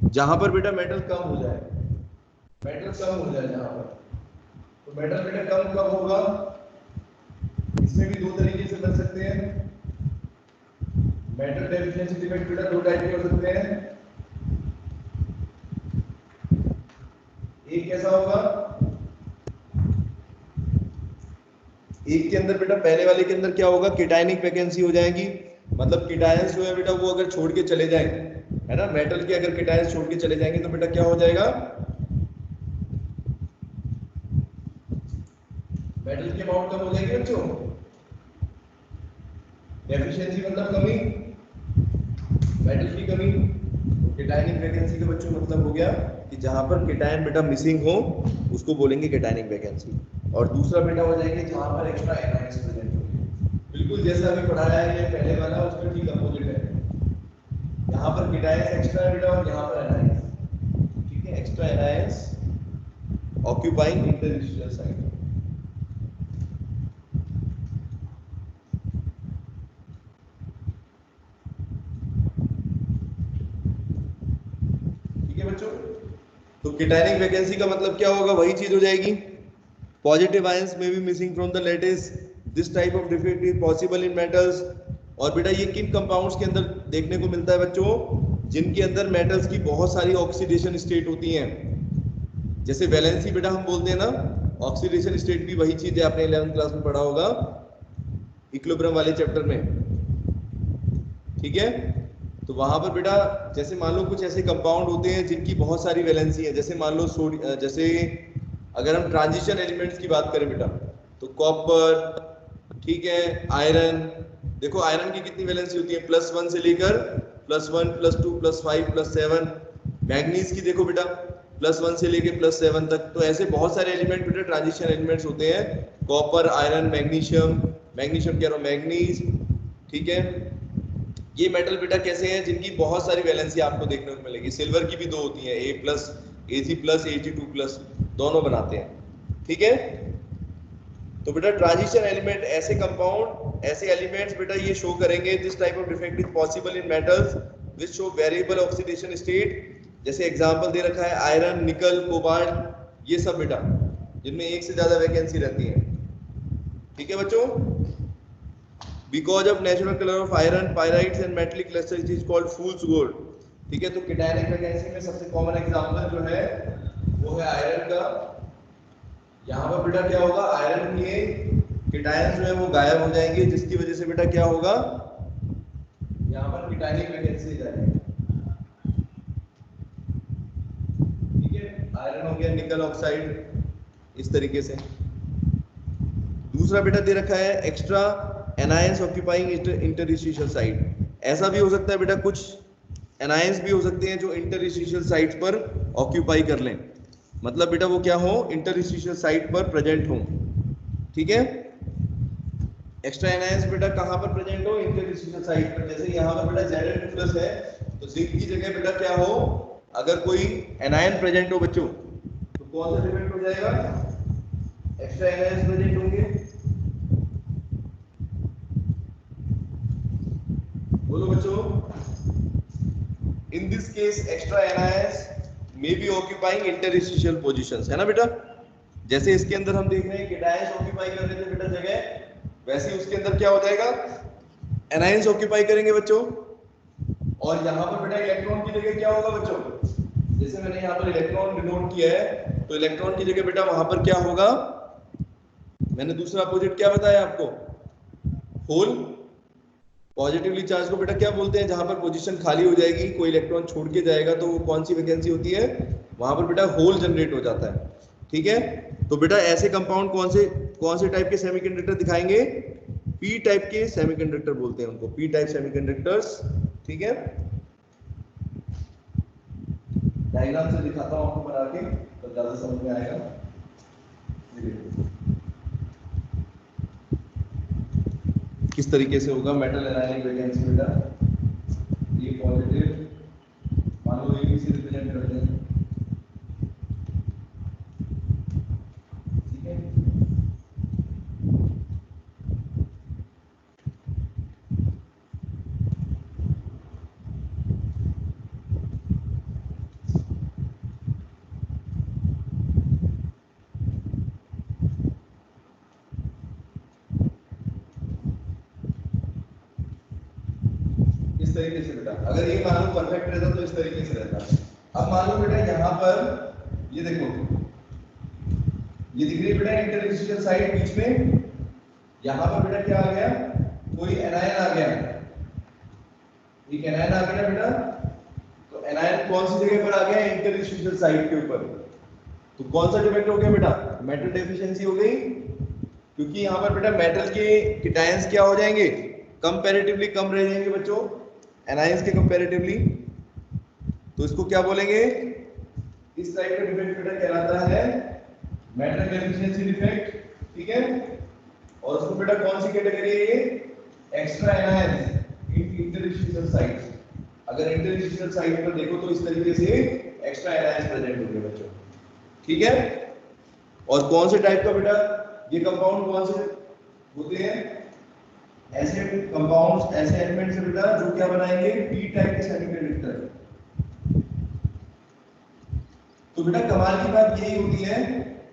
जहां पर बेटा मेटल कम हो जाए, मेटल कम हो जाए जहां पर, तो मेटल बेटा कम कब होगा? इसमें भी दो तरीके से बन सकते हैं। मेटल डेफिशिएंसी डिफेक्ट बेटा दो टाइप के हो सकते हैं। एक कैसा होगा? एक के अंदर बेटा, पहले वाले के अंदर क्या होगा? केटायनिक वैकेंसी हो जाएगी। मतलब केटायंस जो है बेटा वो अगर छोड़ के चले जाएं, है ना, मेटल के अगर केटायंस छोड़ के चले जाएंगे तो बेटा क्या हो जाएगा? मेटल की अमाउंट कम हो जाएगी बच्चों। डेफिशिएंसी मतलब कमी, मेटल की कमी। केटायनिक वैकेंसी का बच्चों मतलब हो गया कि जहां पर केटायन बेटा मिसिंग हो उसको बोलेंगे केटायनिक वैकेंसी। और दूसरा बेटा हो जाएंगे जहां पर एक्स्ट्रा एनायंस प्रेजेंट हो। बिल्कुल जैसा अभी पढ़ाया है ये पहले वाला, उसका ठीक अपोजिट है। यहाँ पर केटायंस एक्स्ट्रा है बेटा और यहाँ पर एनायंस। ठीक है, extra anions occupying interstitial site. ठीक है बच्चों, तो केटायनिक वैकेंसी का मतलब क्या होगा? वही चीज हो जाएगी। पॉजिटिव आयंस में B missing from the lattice. This type of defect is possible in metals. और बेटा ये किन कंपाउंड्स के अंदर देखने को मिलता है बच्चों? जिनके अंदर मेटल्स की बहुत सारी ऑक्सीडेशन स्टेट होती हैं। जैसे वैलेंसी बेटा हम बोलते हैं ना, ऑक्सीडेशन स्टेट भी वही चीज है, आपने 11th क्लास में पढ़ा होगा इक्विलिब्रियम वाले चैप्टर में। ठीक है, तो वहां पर बेटा जैसे मान लो कुछ ऐसे कंपाउंड होते हैं जिनकी बहुत सारी वैलेंसी है। जैसे मान लो जैसे अगर हम ट्रांजिशन एलिमेंट्स की बात करें बेटा, तो कॉपर, ठीक है, आयरन। देखो आयरन की कितनी वैलेंसी होती है? +1 से लेकर +1, +2, +5, +7। मैग्नीज की देखो बेटा +1 से लेकर +7 तक। तो ऐसे बहुत सारे एलिमेंट बेटा ट्रांजिशन एलिमेंट्स होते हैं। कॉपर, आयरन, मैग्नीशियम, मैग्नीशियम कह रहा हूँ, मैग्नीज। ठीक है, ये मेटल बेटा कैसे हैं? जिनकी बहुत सारी वैलेंसी आपको देखने को मिलेगी। सिल्वर की भी दो होती है, A+, Ag+, Ag2+, दोनों बनाते हैं। ठीक है, तो बेटा ट्रांजिशन एलिमेंट ऐसे कंपाउंड, ऐसे एलिमेंट्स बेटा ये शो करेंगे this type of defect is possible in metals which show variable oxidation state. जैसे एग्जांपल दे रखा है आयरन, निकल, कोबाल्ट, ये सब बेटा जिनमें एक से ज्यादा वैकेंसी रहती है। ठीक है बच्चों, because of natural colour of iron, pyrites and metallic cluster it is called fools gold. ठीक है, तो केटायनिक वैकेंसी में सबसे कॉमन एग्जांपल जो है वो है आयरन का। यहाँ पर बेटा क्या होगा? आयरन के केटायंस जो है वो गायब हो जाएंगे, जिसकी वजह से बेटा क्या होगा? यहाँ पर केटायनिक वैकेंसी जाएगी। ठीक है, आयरन हो गया, निकल ऑक्साइड, इस तरीके से। दूसरा बेटा दे रखा है extra anions occupying interstitial site. ऐसा भी हो सकता है बेटा, कुछ एनायंस भी हो सकते हैं जो इंटरस्टिशियल साइट्स पर ऑक्यूपाई कर लें। मतलब बेटा वो क्या हो? इंटरस्टिशियल साइट पर प्रेजेंट हो। ठीक है, एक्स्ट्रा एनायंस बेटा कहां पर प्रेजेंट हो? इंटरस्टिशियल साइट पर। जैसे यहाँ पर बेटा Zn2+ है, तो जिंक की जगह बेटा क्या हो? अगर कोई एनायन प्रेजेंट हो बच्चों, तो कौन सा डिफेक्ट हो जाएगा? एक्स्ट्रा एनायंस प्रेजेंट होंगे। बोलो बच्चों, in this case extra anions may be occupying interstitial positions, है ना बेटा। जैसे इसके अंदर हम देख रहे हैं केटायंस ऑक्यूपाई कर रहे थे बेटा जगह, वैसे ही उसके अंदर क्या हो जाएगा? एनायंस ऑक्यूपाई करेंगे बच्चों। और यहाँ पर बेटा इलेक्ट्रॉन की जगह क्या होगा बच्चों? जैसे मैंने यहाँ पर इलेक्ट्रॉन डिनोट किया है, तो इलेक्ट्रॉन की जगह बेटा वहां पर क्या होगा, मैंने दूसरा अपोजिट क्या बताया आपको, होल। पॉजिटिवली चार्ज को बेटा क्या बोलते हैं, जहां पर पोजीशन खाली हो जाएगी, कोई इलेक्ट्रॉन छोड़ के जाएगा तो वो कौन सी वैकेंसी होती है, वहां पर बेटा होल जनरेट हो जाता है। ठीक है, तो बेटा ऐसे कंपाउंड कौन से टाइप के सेमीकंडक्टर दिखाएंगे, पी टाइप के सेमीकंडक्टर बोलते हैं उनको, पी टाइप सेमीकंडक्टर्स। ठीक है, डायग्राम से दिखाता हूं आपको बना के तो ज्यादा समझ में आएगा। ये देखो किस तरीके से होगा मेटल एनायनिक वैकेंसी बेटा, ये पॉजिटिव मान लो ABC रिप्रेजेंट करते हैं। ठीक है, इस तरीके से बेटा, अगर ये मान लो परफेक्ट रहता तो इस तरीके से रहता। अब मान लो बेटा यहाँ पर ये देखो, ये दिख रही है बेटा इंटरस्टेशियल साइड बीच में, यहाँ पर बेटा क्या आ गया, कोई एनायन आ गया, एक एनायन आ गया बेटा। तो एनायन कौन सी जगह पर आ गया, इंटरस्टेशियल साइड के ऊपर। तो कौन सा डिफेक्ट हो गया बेटा, मेटल डेफिशिएंसी हो गई, क्योंकि यहाँ पर बेटा मेटल के केटायंस क्या हो जाएंगे, कंपैरेटिवली कम रह जाएंगे बच्चों एनायंस के कंपैरेटिवली। तो इसको क्या बोलेंगे, इस टाइप का डिफेक्ट बेटा कहलाता है मेटल डेफिशिएंसी डिफेक्ट। ठीक है, और उसको बेटा कौन सी कैटेगरी है ये, एक्स्ट्रा एनायंस इन इंटरस्टेशियल साइट्स। अगर इंटरस्टेशियल साइट पर देखो तो इस तरीके से एक्स्ट्रा एनायंस प्रेजेंट होंगे बच्चों। ठीक है, और कौन से टाइप का बेटा ये कंपाउंड कौन से होते हैं, ऐसे कंपाउंड्स, ऐसे एलिमेंट्स से बेटा जो क्या बनाएंगे, पी टाइप के सेमीकंडक्टर। तो बेटा कमाल की बात यही होती है,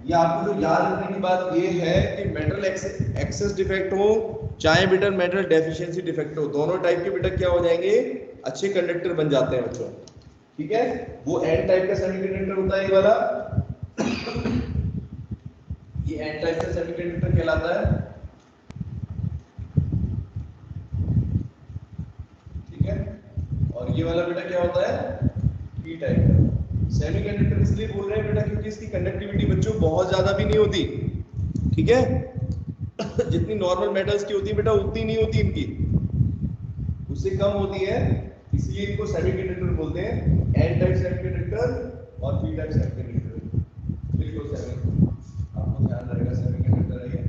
ये आपको जो याद रखने की बात ये है कि मेटल एक्सेस डिफेक्ट हो चाहे बेटा मेटल डेफिशिएंसी डिफेक्ट हो, दोनों टाइप के बेटा क्या हो जाएंगे, अच्छे कंडक्टर बन जाते हैं बच्चों। ठीक है, वो एन टाइप का सेमीकंडक्टर होता है ये वाला, ये एन टाइप का सेमीकंडक्टर कहलाता है। ठीक है, और ये वाला बेटा क्या होता है, पी टाइप का सेमीकंडक्टर। इसलिए बोल रहे हैं बेटा क्योंकि इसकी कंडक्टिविटी बच्चों बहुत ज्यादा भी नहीं होती। ठीक है, जितनी नॉर्मल मेटल्स की होती है बेटा उतनी नहीं होती इनकी, उससे कम होती है, इसलिए इनको सेमीकंडक्टर बोलते हैं, एन टाइप सेमीकंडक्टर और पी टाइप सेमीकंडक्टर। बिल्कुल सेमी, आपको ध्यान रहेगा सेमीकंडक्टर है ये।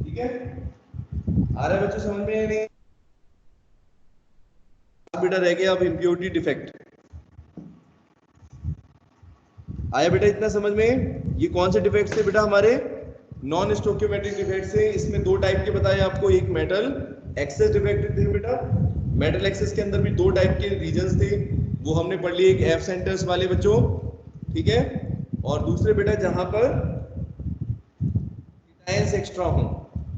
ठीक है, आ रहा है बच्चों समझ में या नहीं, बेटा रह गया अब इम्प्योरिटी डिफेक्ट। आया बेटा इतना समझ में, ये कौन से डिफेक्ट थे बेटा हमारे, नॉन स्टोकियोमेट्रिक डिफेक्ट से। इसमें दो टाइप के बताए आपको, एक मेटल एक्सेस डिफेक्ट थे बेटा, मेटल एक्सेस के अंदर भी दो टाइप के रीजंस थे, वो हमने पढ़ लिए, एक एफ सेंटर्स वाले बच्चों। ठीक है, और दूसरे बेटा जहां पर केटायंस एक्स्ट्रा हो।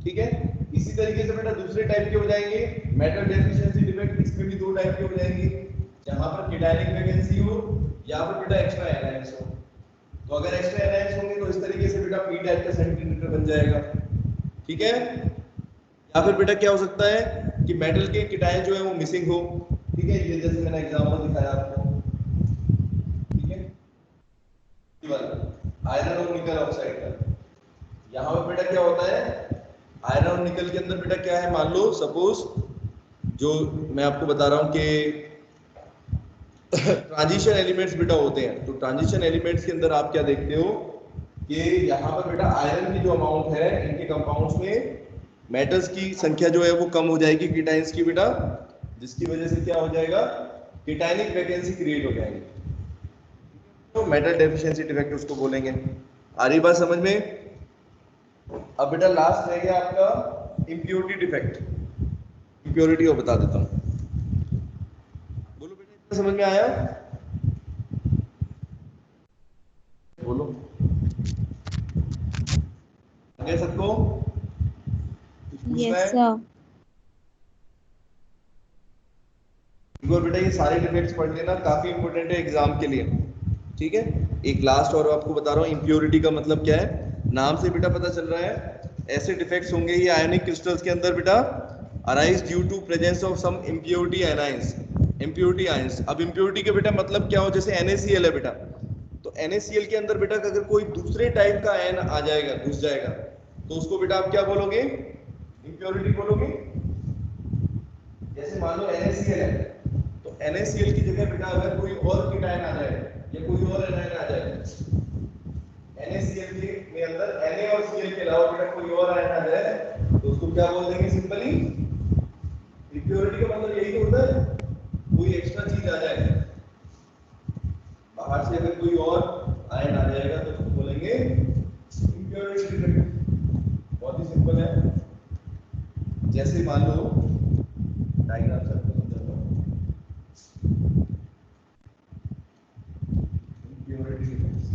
ठीक है, इसी तरीके से बेटा दूसरे टाइप के हो जाएंगे मेटल डेफिशिएंसी डिफेक्ट, इसमें भी दो टाइप के हो जाएंगे, जहां पर केटायनिक वैकेंसी हो या फिर बेटा एक्स्ट्रा एनायंस हो। तो अगर एक्स्ट्रा एनायंस होंगे तो इस तरीके से बेटा पी टाइप का सेमीकंडक्टर बन जाएगा। ठीक है, या फिर बेटा क्या हो सकता है कि मेटल के केटायन जो है वो मिसिंग हो। ठीक है, ये जैसे मैंने एग्जांपल दिखाया आपको। ठीक है, ये वाला आयरन और निकल ऑक्साइड का, यहाँ पर बेटा क्या होता है, आयरन और निकल के अंदर बेटा क्या है, मान लो सपोज जो मैं आपको बता रहा हूं कि ट्रांजिशन एलिमेंट्स बेटा होते हैं, तो ट्रांजिशन एलिमेंट्स के अंदर आप क्या देखते हो कि यहाँ पर बेटा आयरन की जो अमाउंट है इनके कंपाउंड्स में, मेटल्स की संख्या जो है वो कम हो जाएगी केटायंस की बेटा, जिसकी वजह से क्या हो जाएगा, केटायनिक वैकेंसी क्रिएट हो जाएगी। तो मेटल डेफिशिएंसी डिफेक्ट उसको बोलेंगे। आ रही बात समझ में। अब बेटा लास्ट रह गया आपका इम्प्योरिटी डिफेक्ट। इम्प्योरिटी को बता देता हूँ, बोलो बेटा इतना समझ में आया, बोलो आगे सबको कुछ पूछना है। एक बार बेटा ये सारे डिफेक्ट्स पढ़ लेना, काफी इंपॉर्टेंट है एग्जाम के लिए, ठीक है। एक लास्ट और आपको बता रहा हूँ, इम्प्योरिटी का मतलब क्या है। नाम से बेटा पता चल रहा है ऐसे डिफेक्ट्स होंगे ये आयनिक क्रिस्टल्स के अंदर बेटा, arise due to presence of some impurity ions, impurity ions. अब इम्प्योरिटी के बेटा मतलब क्या हो, जैसे NaCl है बेटा, तो NaCl के अंदर बेटा अगर कोई दूसरे टाइप का आयन आ जाएगा, घुस जाएगा, तो उसको बेटा आप क्या बोलोगे, इम्प्योरिटी बोलोगे। जैसे मान लो NaCl है, तो NaCl की जगह बेटा अगर कोई और कीटायन आ जाए या कोई और एनायन आ जाए, NaCl के में अंदर Na और Cl के अलावा बेटा कोई और आयन आ जाए, तो उसको क्या बोल देंगे सिंपली, इम्प्योरिटी का मतलब यही तो होता है, कोई एक्स्ट्रा चीज आ जाए बाहर से, अगर कोई और आयन आ जाएगा तो उसको बोलेंगे इम्प्योरिटी डिफेक्ट। बहुत ही सिंपल है। जैसे मान लो डायग्राम से आपको समझाता हूं, इम्प्योरिटी डिफेक्ट्स,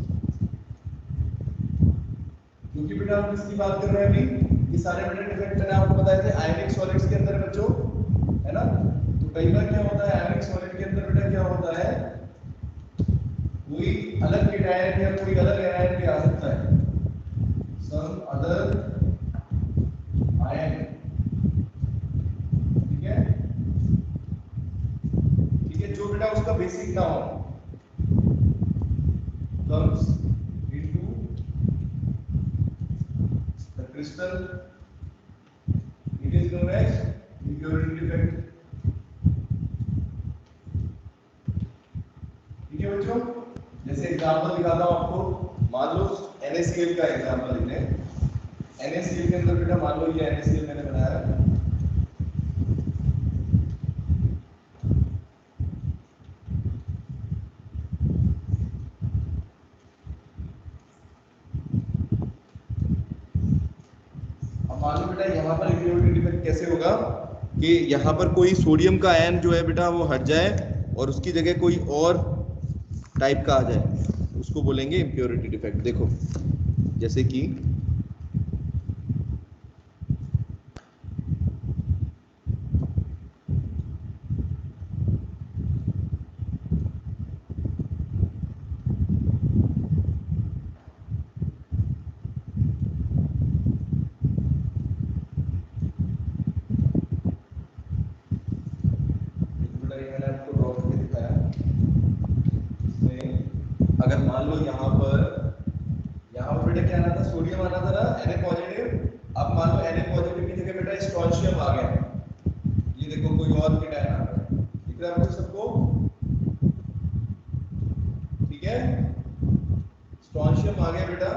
क्योंकि बेटा हम किसकी बात कर रहे हैं अभी, ये सारे बेटा डिफेक्ट मैंने आपको बताए थे आयनिक सॉलिड्स के अंदर बच्चों, है ना। तो कई बार क्या होता है आयनिक सॉलिड के अंदर बेटा क्या होता है, कोई अलग कीटायन या कोई अलग एनायन भी आ सकता है, सम अदर आयन, ठीक है, ठीक है, जो बेटा उसका बेसिक ना हो, comes into the crystal, it is known as impurity defect। ठीक है बच्चों, जैसे एग्जांपल दिखाता हूं आपको, मान लो NaCl का एग्जांपल लेते हैं। NaCl के अंदर बेटा मान लो ये NaCl मैंने बनाया है, अब मान लो बेटा यहाँ पर इम्प्योरिटी डिफेक्ट कैसे होगा कि यहाँ पर कोई सोडियम का आयन जो है बेटा वो हट जाए और उसकी जगह कोई और टाइप का आ जाए, उसको बोलेंगे इम्प्योरिटी डिफेक्ट। देखो जैसे कि बेटा ये मैंने आपको ड्रॉ करके दिखाया, इसमें अगर मान लो यहाँ पर बेटा क्या आना था, सोडियम आना था ना, Na पॉजिटिव। अब मान लो Na पॉजिटिव की जगह बेटा स्ट्रोंशियम आ गया, ये देखो कोई और कीटायन आ गया, दिख रहा है आपको सबको, ठीक है, स्ट्रोंशियम आ गया बेटा,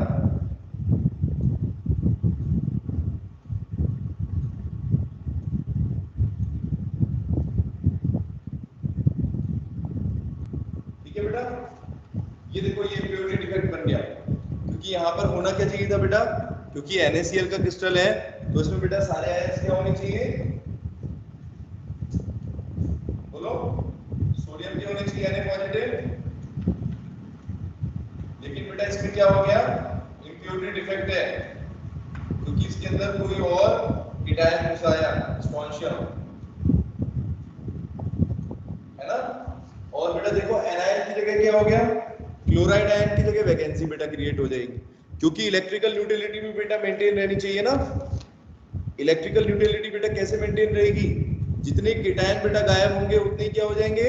ठीक है बेटा, ये देखो ये इम्प्योरिटी डिफेक्ट बन गया, क्योंकि यहाँ पर होना क्या चाहिए था बेटा, क्योंकि NaCl का क्रिस्टल है तो इसमें बेटा सारे आयंस क्या होने चाहिए, बोलो, सोडियम के होने चाहिए Na पॉजिटिव, लेकिन बेटा इसमें क्या हो गया, इम्प्योरिटी डिफेक्ट है, क्योंकि इसके अंदर कोई और कीटायन घुस आया, स्ट्रोंशियम, है ना। और बेटा देखो एनायन की जगह क्या हो गया, क्लोराइड आयन की जगह वैकेंसी बेटा क्रिएट हो जाएगी, क्योंकि इलेक्ट्रिकल न्यूट्रलिटी भी बेटा मेंटेन रहनी चाहिए ना। इलेक्ट्रिकल न्यूट्रलिटी बेटा कैसे मेंटेन रहेगी, जितने कीटायन बेटा गायब होंगे उतने क्या हो जाएंगे,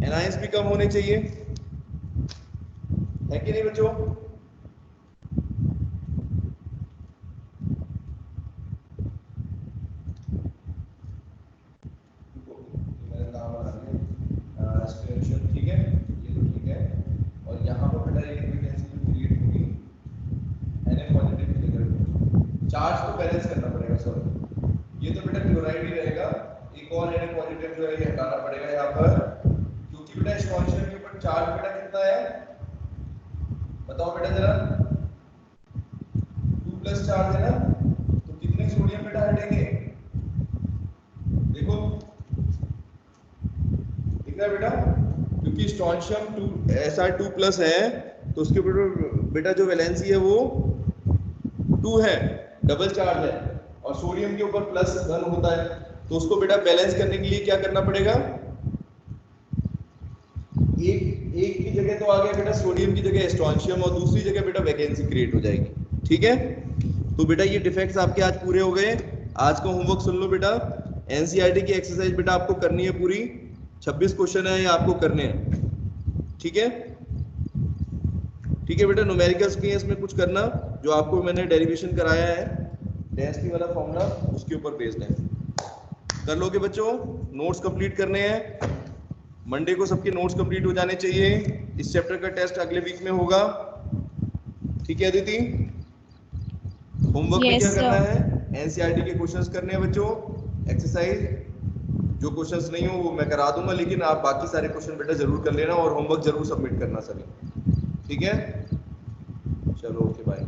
एनायंस भी कम होने चाहिए, है कि नहीं बच्चों। ठीक है, ये तो ठीक है, और यहाँ पर बेटा एक वैकेंसी क्रिएट होगी Na पॉजिटिव की जगह, चार्ज को बैलेंस करना पड़ेगा, सॉरी ये तो बेटा क्लोराइड ही रहेगा, एक और Na पॉजिटिव जो है ये हटाना पड़ेगा यहाँ पर, क्योंकि बेटा स्ट्रोंशियम के ऊपर चार्ज बेटा कितना है, बताओ बेटा जरा, 2+ चार्ज है ना, तो कितने सोडियम बेटा हटेंगे, देखो दिख रहा है बेटा, क्योंकि स्ट्रोंशियम 2 Sr2+ है तो उसके ऊपर बेटा जो वैलेंसी है वो 2 है, डबल चार्ज है, और सोडियम के ऊपर प्लस धन होता है, तो उसको बेटा बैलेंस करने के लिए क्या करना पड़ेगा, एक की जगह तो आ गया बेटा सोडियम की जगह स्ट्रोंशियम और दूसरी जगह बेटा वैकेंसी क्रिएट हो जाएगी। ठीक है, तो बेटा ये डिफेक्ट्स आपके आज पूरे हो गए। आज का होमवर्क सुन लो बेटा, एनसीईआरटी की एक्सरसाइज बेटा आपको करनी है पूरी, 26 क्वेश्चन है ये आपको करने हैं। ठीक है, ठीक है बेटा, न्यूमेरिकल्स के इसमें कुछ करना, जो आपको मैंने डेरिवेशन कराया है डेंसिटी वाला फॉर्मूला उसके ऊपर बेस्ड है, कर लोगे बच्चों। नोट्स कंप्लीट करने हैं, मंडे को सबके नोट्स कंप्लीट हो जाने चाहिए। इस चैप्टर का टेस्ट अगले वीक में होगा। ठीक है अदिति, होमवर्क में क्या करना है, एनसीईआरटी के क्वेश्चंस करने हैं बच्चों, एक्सरसाइज। जो क्वेश्चंस नहीं हो वो मैं करा दूंगा, लेकिन आप बाकी सारे क्वेश्चन बेटा जरूर कर लेना और होमवर्क जरूर सबमिट करना सभी। ठीक है, चलो ओके बाय।